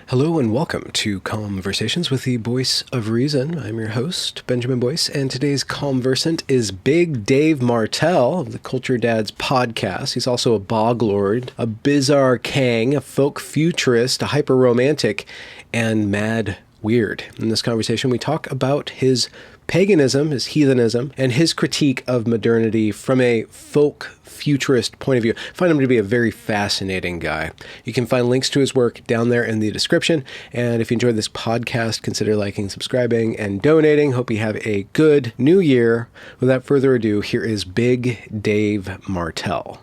Hello and welcome to Conversations with the Voice of Reason. I'm your host, Benjamin Boyce, and today's conversant is Big Dave Martel of the Culture Dads podcast. He's also a bog lord, a bizarre king, a folk futurist, a hyper romantic, and mad weird. In this conversation, we talk about his paganism, his heathenism, and his critique of modernity from a folk futurist point of view. I find him to be a very fascinating guy. You can find links to his work down there in the description. And if you enjoyed this podcast, consider liking, subscribing, and donating. Hope you have a good new year. Without further ado, here is Big Dave Martel.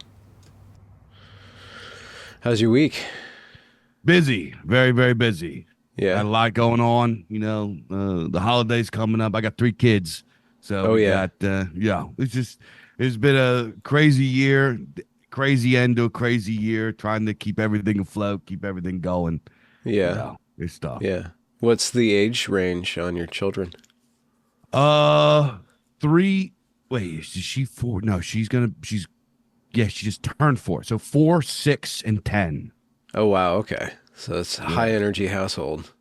How's your week? Busy, very, very busy. Yeah. Got a lot going on. The holidays coming up. I got 3 kids. So it's been a crazy year, crazy end to a crazy year, trying to keep everything afloat, keep everything going. Yeah. It's tough. Yeah. What's the age range on your children? 3. Wait, is she 4? No, she just turned 4. So 4, 6, and 10. Oh, wow. Okay. So it's a high energy household.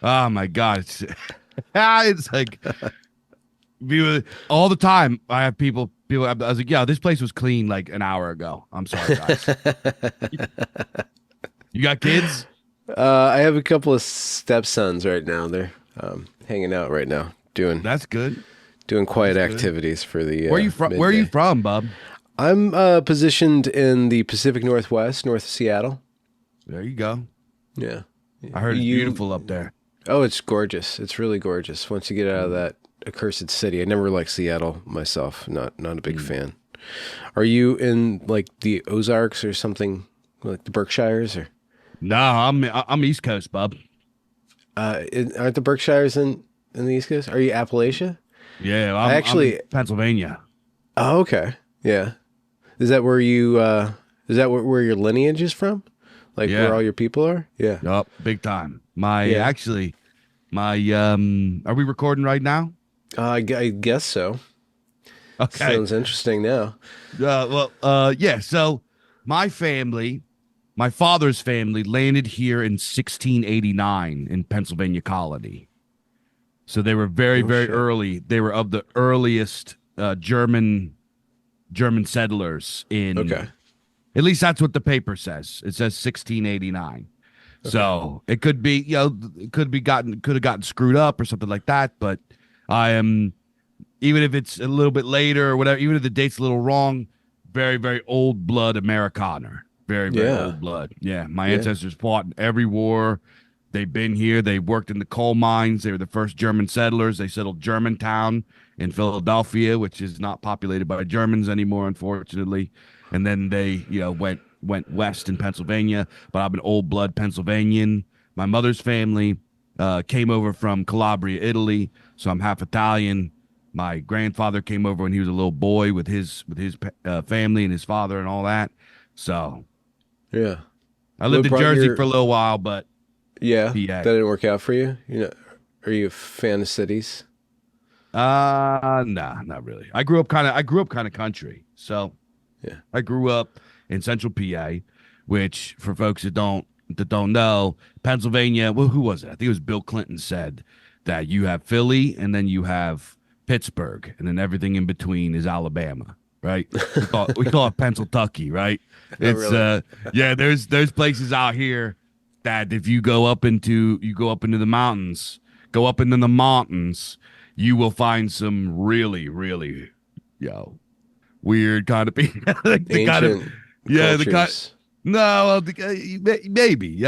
Oh my God. It's like all the time. I have people, I was like, yeah, this place was clean like an hour ago. I'm sorry, guys. You got kids? I have a couple of stepsons right now. They're hanging out right now, That's good. doing quiet That's good. activities for the Where are you from? midday. Where are you from, bub? I'm positioned in the Pacific Northwest, north of Seattle. There you go. Yeah. I heard it's beautiful up there. Oh, it's gorgeous. It's really gorgeous. Once you get out of that accursed city. I never liked Seattle myself. Not a big fan. Are you in like the Ozarks or something, like the Berkshires, or? No, I'm East Coast, bub. Aren't the Berkshires in the East Coast? Are you Appalachia? Yeah, I'm in Pennsylvania. Oh, okay. Yeah. Is that where you, where your lineage is from? Like where all your people are? Yeah. Yup, big time. Are we recording right now? I guess so. Okay. Sounds interesting now. Yeah. So my father's family landed here in 1689 in Pennsylvania colony. So they were very, very early. They were of the earliest German settlers in. Okay. At least that's what the paper says. It says 1689. Okay. So it could be, it could have gotten screwed up or something like that. But I am, even if it's a little bit later or whatever, even if the date's a little wrong, very, very old blood Amerikaner. Very, very old blood. Yeah. My ancestors fought in every war. They've been here. They worked in the coal mines. They were the first German settlers. They settled Germantown in Philadelphia, which is not populated by Germans anymore, unfortunately. And then they, went west in Pennsylvania. But I'm an old blood Pennsylvanian. My mother's family came over from Calabria, Italy, so I'm half Italian. My grandfather came over when he was a little boy with his family and his father and all that. So, yeah, I lived in Jersey for a little while, but that didn't work out for you. Are you a fan of cities? Nah, not really. I grew up kind of country, so. Yeah. I grew up in central PA, which for folks that don't know, Pennsylvania, well, who was it? I think it was Bill Clinton said that you have Philly and then you have Pittsburgh and then everything in between is Alabama, right? We call it Pennsyltucky, right? It's really. There's places out here that if you go up into the mountains, you will find some really, really, weird kind of people. Maybe. Yeah,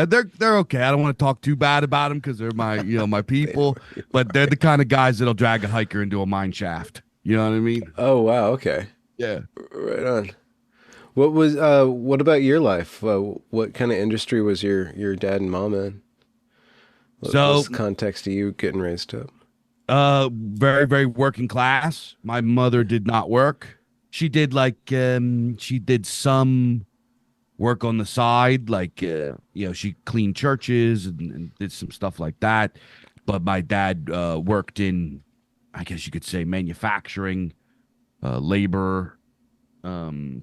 they're okay. I don't want to talk too bad about them because they're my people, but they're the kind of guys that'll drag a hiker into a mine shaft. You know what I mean? Oh, wow. Okay. Yeah. Right on. What about your life? What kind of industry was your dad and mom in? What's the context of you getting raised up? Very, very working class. My mother did not work. She did she did some work on the side, she cleaned churches and did some stuff like that. But my dad worked in, I guess you could say, manufacturing, labor,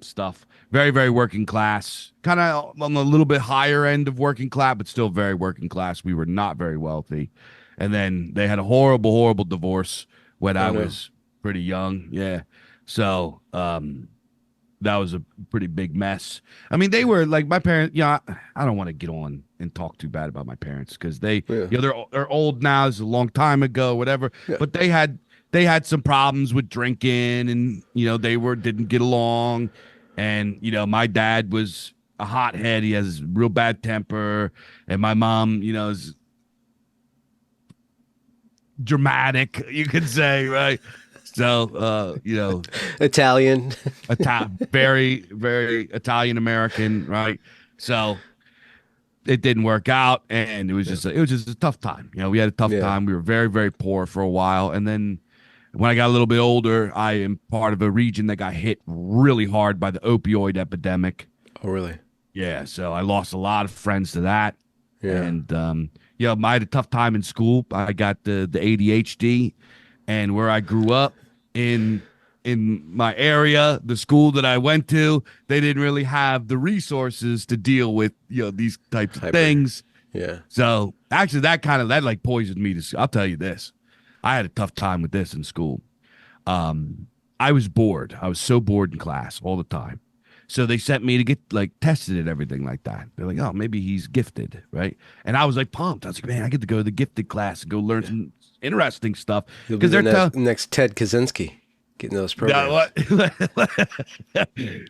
stuff. Very, very working class. Kind of on the little bit higher end of working class, but still very working class. We were not very wealthy. And then they had a horrible, horrible divorce when Oh I no. was pretty young. Yeah. So, that was a pretty big mess. I mean, they were like my parents. Yeah, I don't want to get on and talk too bad about my parents because they, Yeah. they're old now. It's a long time ago, whatever. Yeah. But they had some problems with drinking, and they didn't get along. And my dad was a hothead. He has real bad temper, and my mom, is dramatic. You could say, right? So, Italian. very, very Italian American, right? So it didn't work out, and it was just a tough time. We had a tough Yeah. time. We were very, very poor for a while, and then when I got a little bit older, I am part of a region that got hit really hard by the opioid epidemic. Oh really? Yeah, so I lost a lot of friends to that, Yeah. and I had a tough time in school. I got the ADHD, and where I grew up in my area, the school that I went to, they didn't really have the resources to deal with these types of Hyper. things. Yeah. So actually, that like poisoned me. I'll tell you this, I had a tough time with this in school. I was bored. I was so bored in class all the time. So they sent me to get like tested and everything like that. They're like, oh, maybe he's gifted, right? And I was like pumped. I was like, man, I get to go to the gifted class and go learn some interesting stuff You'll be because the they're next Ted Kaczynski getting those yeah, programs. what?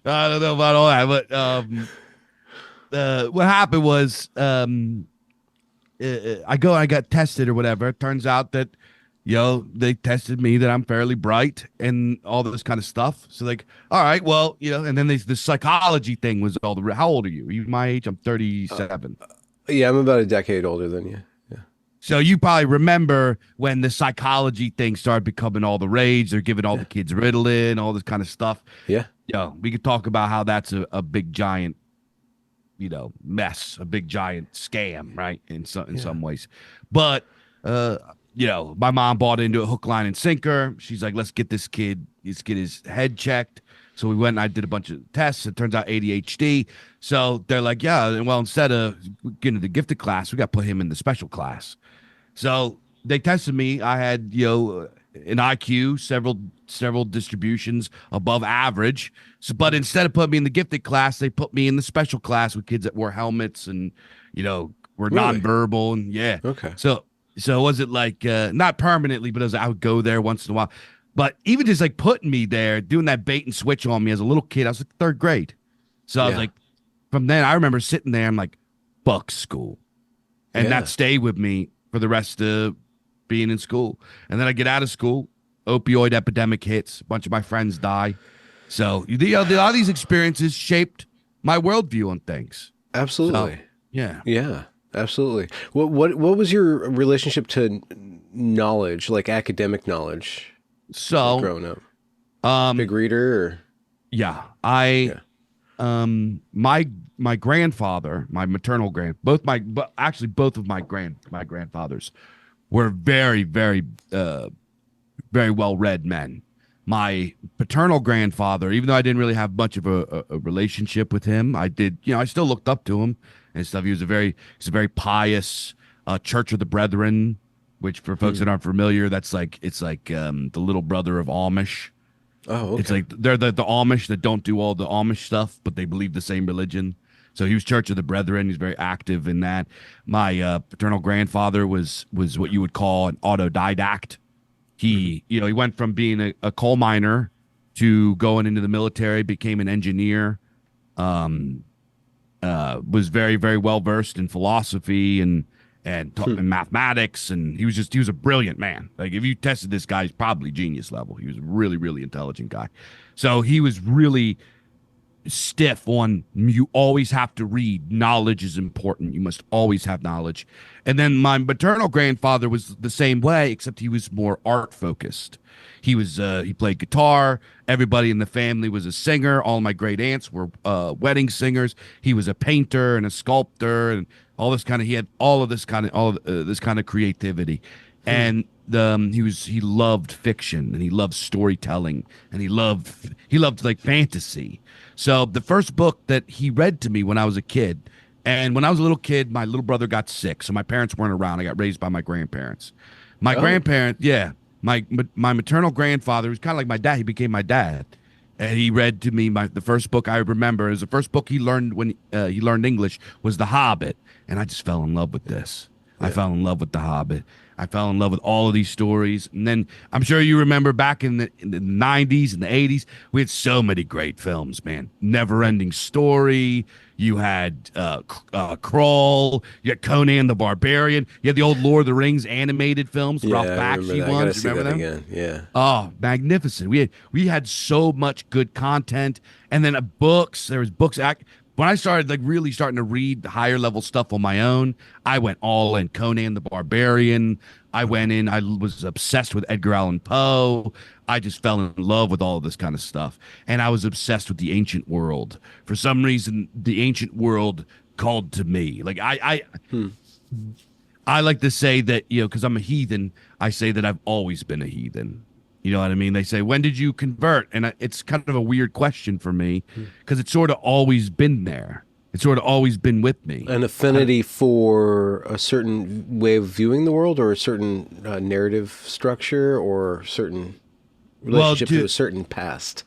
I don't know about all that, but what happened was I got tested or whatever. It turns out that they tested me that I'm fairly bright and all this kind of stuff. So like, all right, well, and then the psychology thing was all the. How old are you? Are you my age? I'm 37. Yeah, I'm about a decade older than you. Yeah. So you probably remember when the psychology thing started becoming all the rage. They're giving all the kids Ritalin, all this kind of stuff. Yeah. We could talk about how that's a big giant, mess, a big giant scam, right? In some ways. But my mom bought into a hook, line, and sinker. She's like, let's get his head checked. So we went and I did a bunch of tests. It turns out ADHD. So they're like, yeah, well, instead of getting the gifted class, we got to put him in the special class. So they tested me. I had, an IQ, several distributions above average. So, but instead of putting me in the gifted class, they put me in the special class with kids that wore helmets and, were Really? nonverbal. And yeah. Okay. So was it like, not permanently, but I would go there once in a while. But even just like putting me there, doing that bait and switch on me as a little kid, I was like third grade. So I was like, from then I remember sitting there, I'm like, fuck school. And that stayed with me for the rest of being in school. And then I get out of school, opioid epidemic hits, a bunch of my friends die. So a lot of these experiences shaped my worldview on things. Absolutely. So, yeah. Yeah. Absolutely. What was your relationship to knowledge, like academic knowledge? So growing up, big reader, or yeah, my grandfather, my maternal both of my grandfathers were very, very, very well read men. My paternal grandfather, even though I didn't really have much of a relationship with him, I did, I still looked up to him and stuff. He's a very pious Church of the Brethren, which for folks that aren't familiar, it's like the little brother of Amish. Oh, okay. It's like they're the Amish that don't do all the Amish stuff, but they believe the same religion. So he was Church of the Brethren. He's very active in that. My paternal grandfather was what you would call an autodidact. He went from being a coal miner to going into the military, became an engineer. Was very, very well versed in philosophy and taught in mathematics, and he was a brilliant man. Like if you tested this guy, he's probably genius level. He was a really, really intelligent guy. So he was really stiff on you always have to read. Knowledge is important. You must always have knowledge. And then my maternal grandfather was the same way, except he was more art focused. He played guitar. Everybody in the family was a singer. All my great aunts were wedding singers. He was a painter and a sculptor and all this kind of. He had all of this kind of creativity. and he loved fiction and he loved storytelling and he loved like fantasy. So the first book that he read to me when I was a kid, and when I was a little kid, my little brother got sick, so my parents weren't around. I got raised by my grandparents. My Oh, grandparent, yeah, my maternal grandfather was kind of like my dad. He became my dad, and he read to me the first book I remember is the first book he learned when he learned English was The Hobbit, and I just fell in love with this. I yeah. fell in love with The Hobbit. I fell in love with all of these stories. And then I'm sure you remember back in the 90s and the 80s, we had so many great films, man. Never Ending Story. You had Crawl. You had Conan the Barbarian. You had the old Lord of the Rings animated films, the Yeah, Ralph I remember Bakshi that. I gotta ones. see Remember that them? again. Yeah. Oh, magnificent. We had so much good content. And then books, there was books when I started like really starting to read higher level stuff on my own, I went all in. Conan the Barbarian. I went in, I was obsessed with Edgar Allan Poe. I just fell in love with all of this kind of stuff. And I was obsessed with the ancient world. For some reason, the ancient world called to me. Like Hmm. I like to say that, because I'm a heathen, I say that I've always been a heathen. You know what I mean? They say, when did you convert? And it's kind of a weird question for me Hmm. because it's sort of always been there. It's sort of always been with me. An affinity for a certain way of viewing the world, or a certain narrative structure, or certain Well, relationship to a certain past.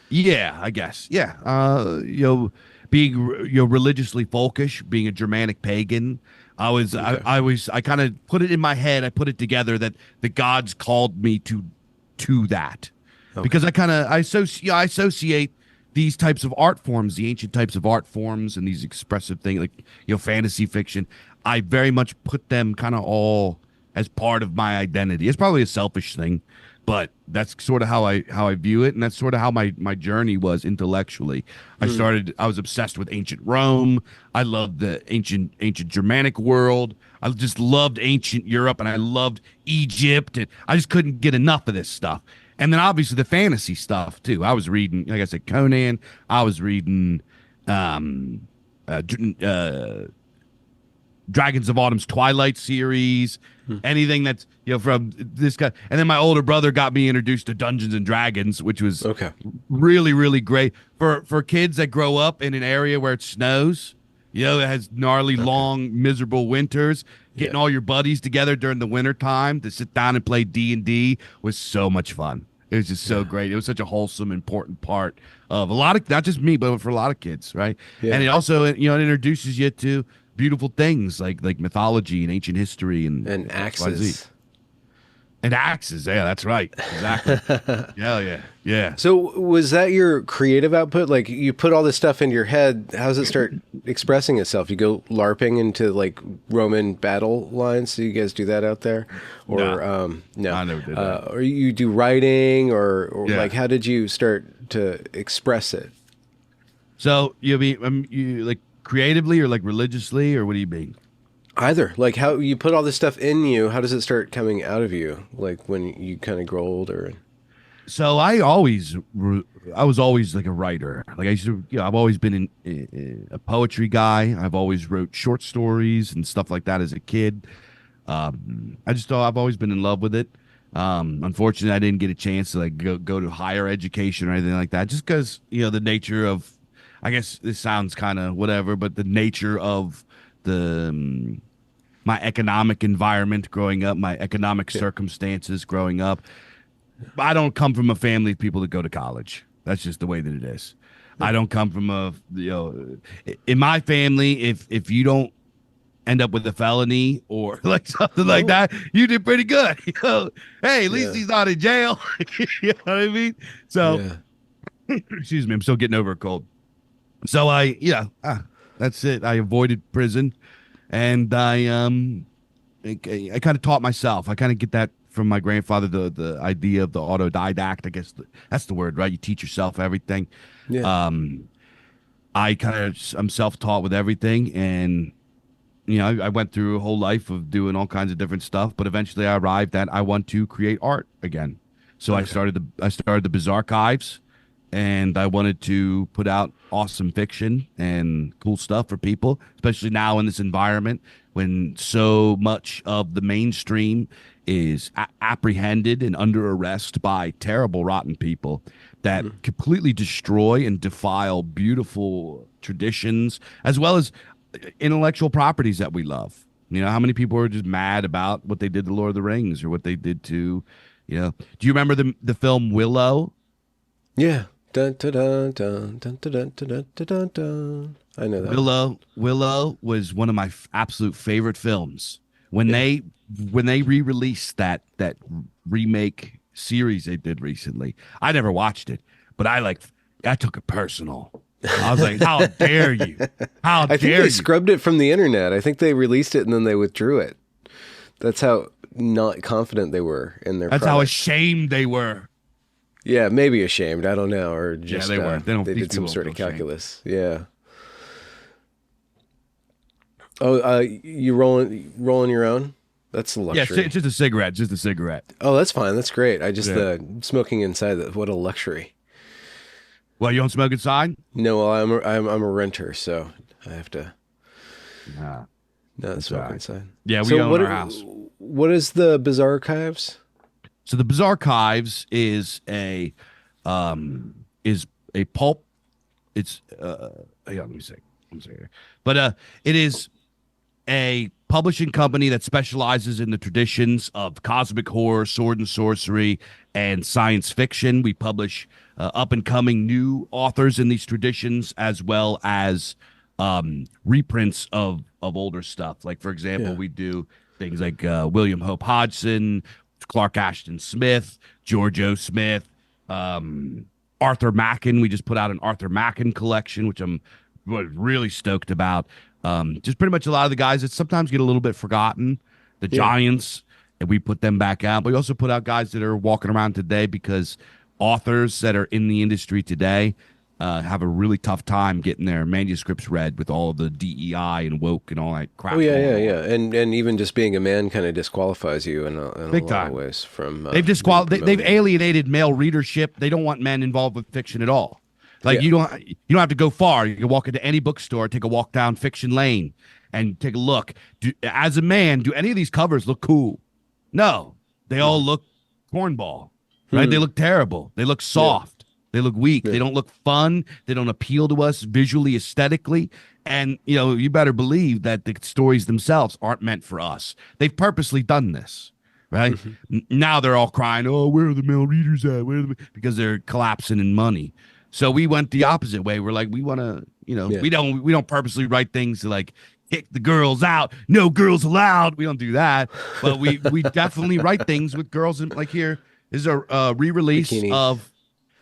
yeah, I guess. Yeah. Being, religiously folkish, being a Germanic pagan, Okay. I kind of put it in my head. I put it together that the gods called me to that Okay. because I associate these types of art forms, the ancient types of art forms, and these expressive things like fantasy fiction. I very much put them kind of all as part of my identity. It's probably a selfish thing, but that's sort of how I view it, and that's sort of how my journey was intellectually. Hmm. I was obsessed with ancient Rome. I loved the ancient Germanic world. I just loved ancient Europe, and I loved Egypt, and I just couldn't get enough of this stuff. And then obviously the fantasy stuff too. I was reading, like I said, Conan. I was reading um, uh, Dragons of Autumn's Twilight series, Hmm. anything that's from this guy. And then my older brother got me introduced to Dungeons and Dragons, which was Okay. really really great for kids that grow up in an area where it snows. It has gnarly, Okay. long, miserable winters. Yeah. Getting all your buddies together during the winter time to sit down and play D&D was so much fun. It was just so Yeah. great. It was such a wholesome, important part of a lot of, not just me, but for a lot of kids, right? And Yeah. it also, it introduces you to beautiful things like mythology and ancient history and And XYZ. axes. And axes. Yeah, that's right. Exactly. Yeah, yeah, yeah. So was that your creative output? Like, you put all this stuff into your head. How does it start expressing itself? You go LARPing into like Roman battle lines. Do you guys do that out there? Or No, no? I never did that. Or you do writing, or Yeah. like, how did you start to express it? So you like creatively or like religiously or what do you mean? Either, like, how you put all this stuff in you. How does it start coming out of you? Like when you kind of grow older. So I was always like a writer. Like I used to, I've always been a poetry guy. I've always wrote short stories and stuff like that as a kid. I just thought I've always been in love with it. Unfortunately, I didn't get a chance to like go to higher education or anything like that, just because the nature of, I guess this sounds kind of whatever, but the nature of the my economic environment growing up, my economic Yeah. circumstances growing up. I don't come from a family of people that go to college. That's just the way that it is. I Okay. don't come from in my family, if you don't end up with a felony or like something like Oh. that, you did pretty good. Hey, at least Yeah. he's not in jail. You know what I mean? So, Yeah. excuse me, I'm still getting over a cold. So that's it. I avoided prison, and I kind of taught myself. I kind of get that from my grandfather, the idea of the autodidact. I guess that's the word, right? You teach yourself everything. Yeah. Um, I'm self-taught with everything, and I went through a whole life of doing all kinds of different stuff, but eventually I arrived at I want to create art again. So Okay. I started the Bizarre Kives, and I wanted to put out awesome fiction and cool stuff for people, especially now in this environment when so much of the mainstream is apprehended and under arrest by terrible, rotten people that completely destroy and defile beautiful traditions as well as intellectual properties that we love. You know, how many people are just mad about what they did to Lord of the Rings or what they did to, you know, do you remember the film Willow? Yeah. Dun, dun, dun, dun, dun, dun, dun, dun, dun, dun. I know that. Willow was one of my absolute favorite films. When Yeah. they re-released that remake series they did recently, I never watched it, but I took it personal. I was like, how dare you? How I think dare they you? scrubbed it from the internet. I think they released it and then they withdrew it. That's how not confident they were in their That's how product. ashamed they were. Yeah, maybe ashamed. I don't know. Or just they weren't. they These did some people sort don't of feel calculus. Yeah. Oh, you rolling your own? That's a Yeah, luxury. it's just a cigarette. Just a cigarette. Oh, that's fine. That's great. I just Yeah. smoking inside. What a luxury. Well, you don't smoke inside? No, well, I'm a renter, so I have to Nah. not smoke right. inside. Yeah, we So own our house. What is the Bizar Kives? So the Bizarre Kives is a pulp. It's hang on, let me see. Here. But it is a publishing company that specializes in the traditions of cosmic horror, sword and sorcery, and science fiction. We publish up and coming new authors in these traditions, as well as reprints of older stuff. Like, for example, we do things like William Hope Hodgson, Clark Ashton Smith, George O. Smith, Arthur Machen. We just put out an Arthur Machen collection, which I'm really stoked about. Just pretty much a lot of the guys that sometimes get a little bit forgotten, the giants, and we put them back out. But we also put out guys that are walking around today because authors that are in the industry today have a really tough time getting their manuscripts read with all of the DEI and woke and all that crap. Oh yeah. And even just being a man kind of disqualifies you in a lot of ways from. They've alienated male readership. They don't want men involved with fiction at all. Like you don't have to go far. You can walk into any bookstore, take a walk down Fiction Lane, and take a look. As a man, do any of these covers look cool? No, they all look cornball. Right? They look terrible. They look soft. They look weak. They don't look fun. They don't appeal to us visually, aesthetically. And you better believe that the stories themselves aren't meant for us. They've purposely done this. Right? Now they're all crying, "Oh, where are the male readers at?" Because they're collapsing in money. So we went the opposite way. We're like, we want to, we don't purposely write things to like kick the girls out. No girls allowed. We don't do that. But we definitely write things with girls. And like here is a re-release Bikinis.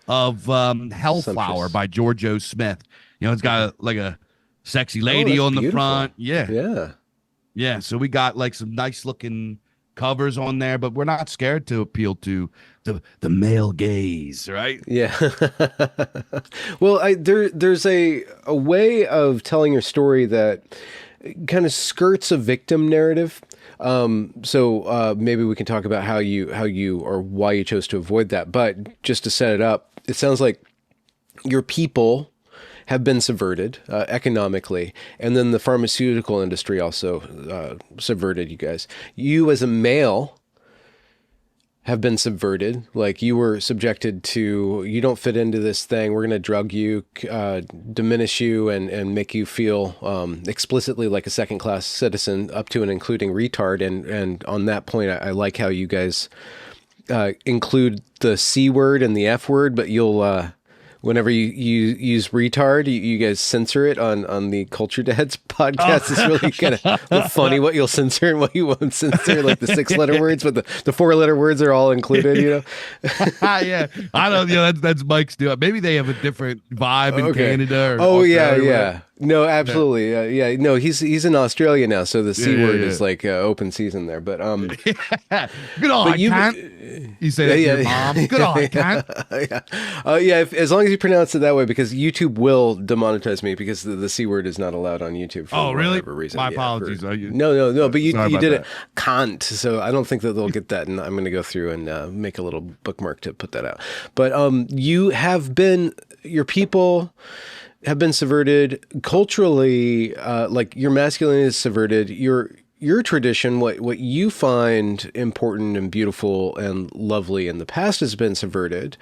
of Hellflower by George O. Smith. It's got like a sexy lady on the beautiful. front. Yeah. So we got like some nice looking covers on there, but we're not scared to appeal to the male gaze, right? Yeah. Well, there's a way of telling your story that kind of skirts a victim narrative. So maybe we can talk about how you or why you chose to avoid that. But just to set it up, it sounds like your people have been subverted economically, and then the pharmaceutical industry also subverted you guys. You as a male have been subverted. Like you were subjected to, you don't fit into this thing. We're going to drug you, diminish you, and make you feel explicitly like a second-class citizen, up to and including retard. And on that point, I like how you guys include the C word and the F word, but you'll whenever you use retard, you guys censor it on the Culture Dads podcast. It's really kind of funny what you'll censor and what you won't censor, like the 6-letter words, but the 4-letter words are all included, Yeah. I don't that's Mike's deal. Maybe they have a different vibe in Canada. Yeah. No, absolutely. Yeah. No, he's in Australia now, so the C word is like open season there. But good on, I can't. You say that to your mom. Good on, I can't. As long as you pronounce it that way, because YouTube will demonetize me because the C word is not allowed on YouTube for whatever reason. My apologies. No, but you did it. That. Can't. So I don't think that they'll get that, and I'm going to go through and make a little bookmark to put that out. But your people have been subverted culturally, like your masculinity is subverted. your tradition, what you find important and beautiful and lovely in the past has been subverted.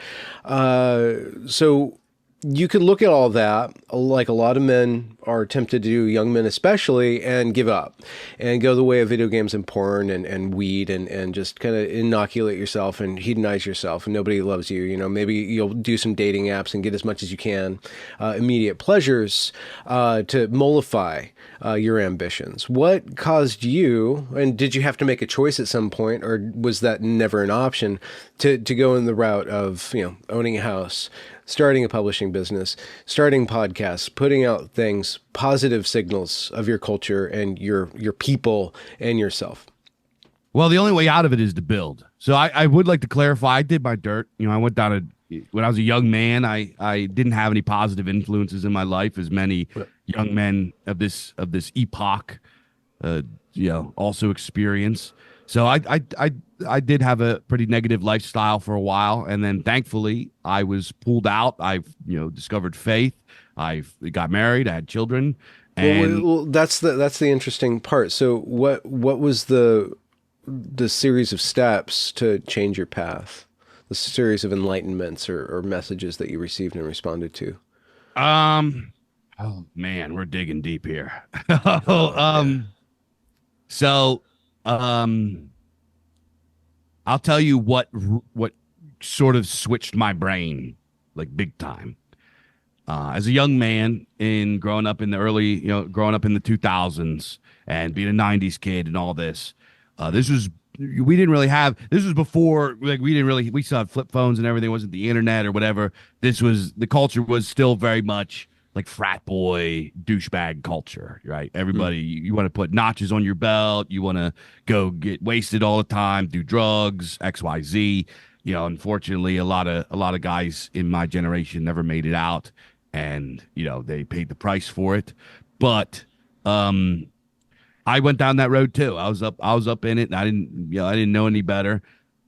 So you could look at all that, like a lot of men are tempted to do, young men especially, and give up and go the way of video games and porn and weed and just kind of inoculate yourself and hedonize yourself, and nobody loves you. You know, maybe you'll do some dating apps and get as much as you can, immediate pleasures, to mollify your ambitions. What caused you, and did you have to make a choice at some point, or was that never an option, to go in the route of, owning a house, starting a publishing business, starting podcasts, putting out things, positive signals of your culture and your people and yourself? Well, the only way out of it is to build. So I would like to clarify. I did my dirt. I went down when I was a young man. I didn't have any positive influences in my life, as many young men of this epoch, also experience. So I did have a pretty negative lifestyle for a while, and then thankfully I was pulled out. I've discovered faith. I got married. I had children. And well, that's the interesting part. So what was the series of steps to change your path? The series of enlightenments or messages that you received and responded to? Oh man, we're digging deep here. So, I'll tell you what sort of switched my brain like big time. As a young man growing up in the 2000s and being a 90s kid and all this, this was before, like, we still had flip phones and everything. It wasn't the internet or whatever. The culture was still very much like frat boy douchebag culture, right? Everybody, you want to put notches on your belt, you want to go get wasted all the time, do drugs, XYZ. Unfortunately, a lot of guys in my generation never made it out, and they paid the price for it. But I went down that road too. I was up in it, and I didn't know any better.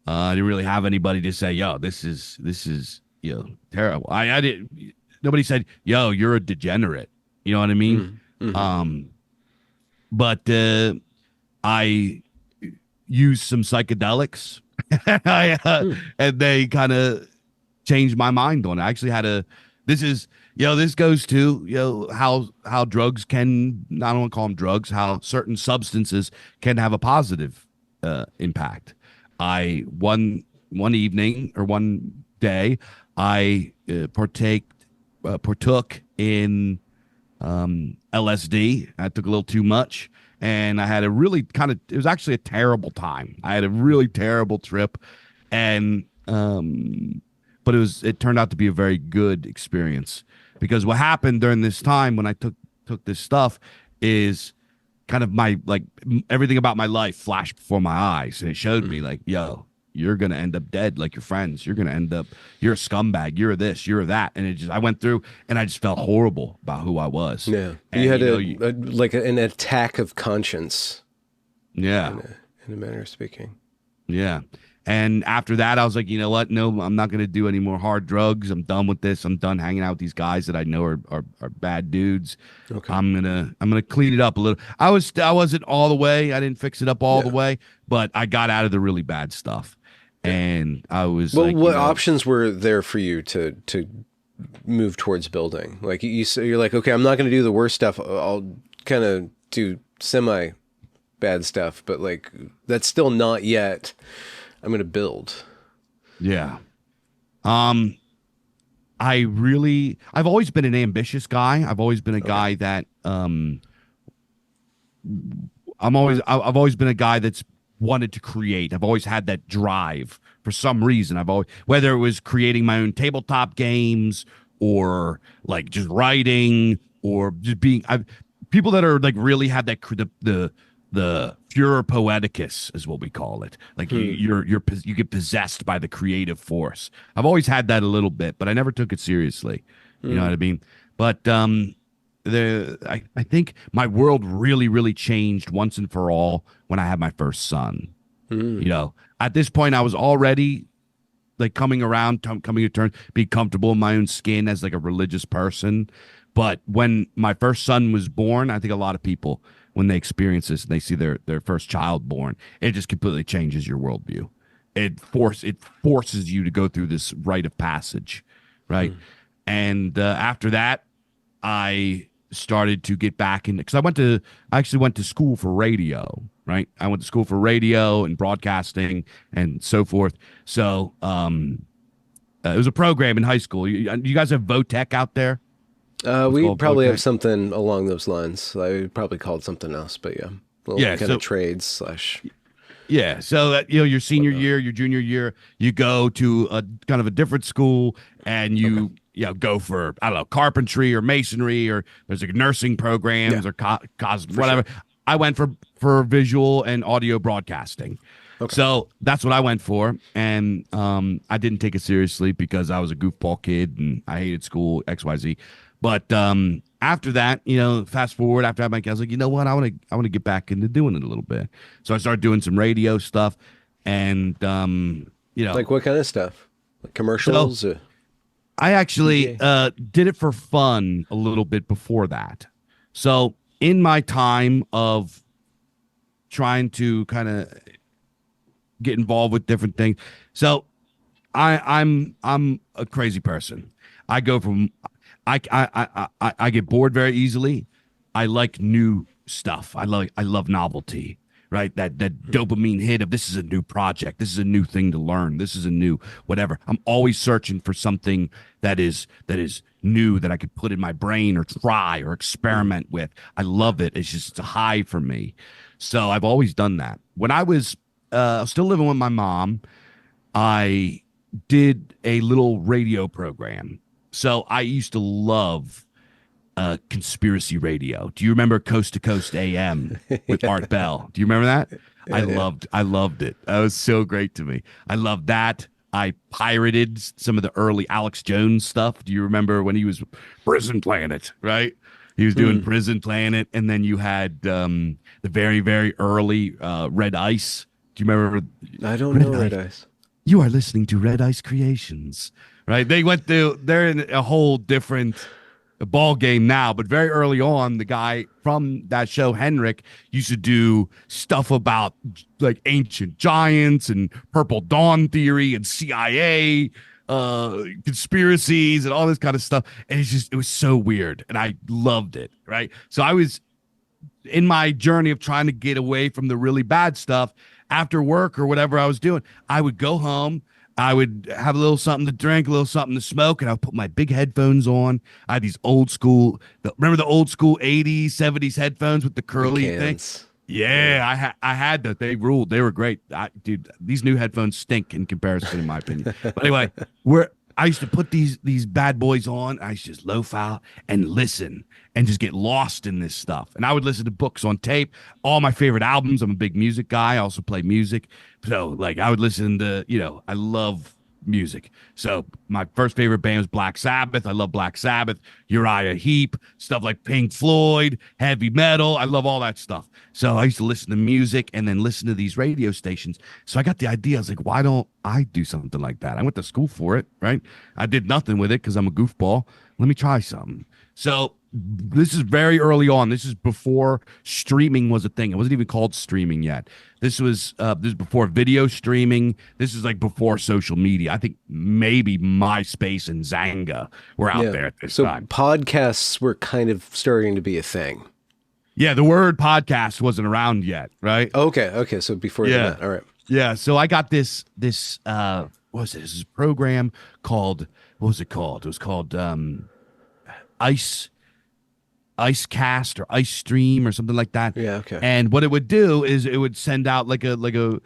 I didn't really have anybody to say, "Yo, this is terrible." I didn't. Nobody said, "Yo, you're a degenerate." You know what I mean? Mm-hmm. But I used some psychedelics, and they kind of changed my mind on it. I actually had this goes to how drugs can, I don't want to call them drugs, how certain substances can have a positive impact. One evening or one day, I partook in LSD. I took a little too much, and I had it was actually a terrible time. I had a really terrible trip, and but it turned out to be a very good experience, because what happened during this time when I took this stuff is kind of everything about my life flashed before my eyes, and it showed me like, yo, you're going to end up dead like your friends. You're going to end up, you're a scumbag. You're this, you're that. And I went through, and I just felt horrible about who I was. Yeah. And, you had an attack of conscience. Yeah. In a manner of speaking. Yeah. And after that, I was like, you know what? No, I'm not going to do any more hard drugs. I'm done with this. I'm done hanging out with these guys that I know are bad dudes. Okay. I'm gonna clean it up a little. I wasn't all the way. I didn't fix it up all the way, but I got out of the really bad stuff. And I was what options were there for you to move towards building? Like you're like, okay, I'm not going to do the worst stuff. I'll kind of do semi bad stuff, but like that's still not yet. I'm going to build. Yeah. I've always been an ambitious guy. I've always been a guy that I've always been a guy that's wanted to create. I've always had that drive for some reason. Whether it was creating my own tabletop games or like just writing or just people that are like really have that the furor poeticus is what we call it. Like you get possessed by the creative force. I've always had that a little bit, but I never took it seriously. You know what I mean? But I think my world really, really changed once and for all when I had my first son. At this point I was already like coming to terms, be comfortable in my own skin as like a religious person. But when my first son was born, I think a lot of people when they experience this and they see their first child born, it just completely changes your worldview. It forces you to go through this rite of passage, right? And after that, I started to get back in because I actually went to school for radio, right? I went to school for radio and broadcasting and so forth. So it was a program in high school. You guys have Votech out there? We probably Votech? have something along those lines. I would probably call it something else, but yeah, little Yeah, kind so of trades slash. yeah, so that your senior year, your junior year, you go to a kind of a different school, and go for I don't know carpentry or masonry, or there's like nursing programs or whatever. Sure. I went for visual and audio broadcasting. Okay. So that's what I went for, and I didn't take it seriously because I was a goofball kid and I hated school XYZ. But after that, fast forward after I was like, you know what, I want to get back into doing it a little bit. So I started doing some radio stuff, and Like what kind of stuff? Like commercials? So I actually did it for fun a little bit before that. So in my time of trying to kind of get involved with different things, so I'm a crazy person. I go from I get bored very easily. I like new stuff. I love novelty, right? That dopamine hit of this is a new project. This is a new thing to learn. This is a new whatever. I'm always searching for something that is new that I could put in my brain or try or experiment with. I love it. It's a high for me. So I've always done that. When I was still living with my mom, I did a little radio program. So I used to love conspiracy radio. Do you remember Coast to Coast AM with Art Bell? Do you remember that? I loved it. That was so great to me. I loved that. I pirated some of the early Alex Jones stuff. Do you remember when he was Prison Planet, right? He was doing Prison Planet, and then you had the very, very early Red Ice. Do you remember? I don't know Red Ice. You are listening to Red Ice Creations, right? They're in a whole different ball game now, but very early on, the guy from that show, Henrik, used to do stuff about like ancient giants and Purple Dawn theory and CIA conspiracies and all this kind of stuff. And it was so weird. And I loved it, right? So I was in my journey of trying to get away from the really bad stuff after work or whatever I was doing. I would go home. I would have a little something to drink, a little something to smoke, and I would put my big headphones on. I had these old school, remember the old school 80s, 70s headphones with the curly thing? Yeah, I had that. They ruled. They were great. Dude, these new headphones stink in comparison, in my opinion. But anyway, I used to put these bad boys on. I used to just loaf out and listen and just get lost in this stuff. And I would listen to books on tape, all my favorite albums. I'm a big music guy. I also play music. So like I would listen to, I love music. So my first favorite band was Black Sabbath. I love Black Sabbath, Uriah Heep, stuff like Pink Floyd, heavy metal. I love all that stuff. So I used to listen to music and then listen to these radio stations. So I got the idea. I was like, why don't I do something like that? I went to school for it, right? I did nothing with it because I'm a goofball. Let me try something. So this is very early on. This is before streaming was a thing. It wasn't even called streaming yet. This was before video streaming. This is like before social media. I think maybe MySpace and Zanga were out there at this time. So podcasts were kind of starting to be a thing. Yeah, the word podcast wasn't around yet, right? Okay. So before that, all right. Yeah, so I got this what was it? This is a program called, what was it called? It was called Icecast or Ice Stream or something like that. Yeah, okay. And what it would do is it would send out like a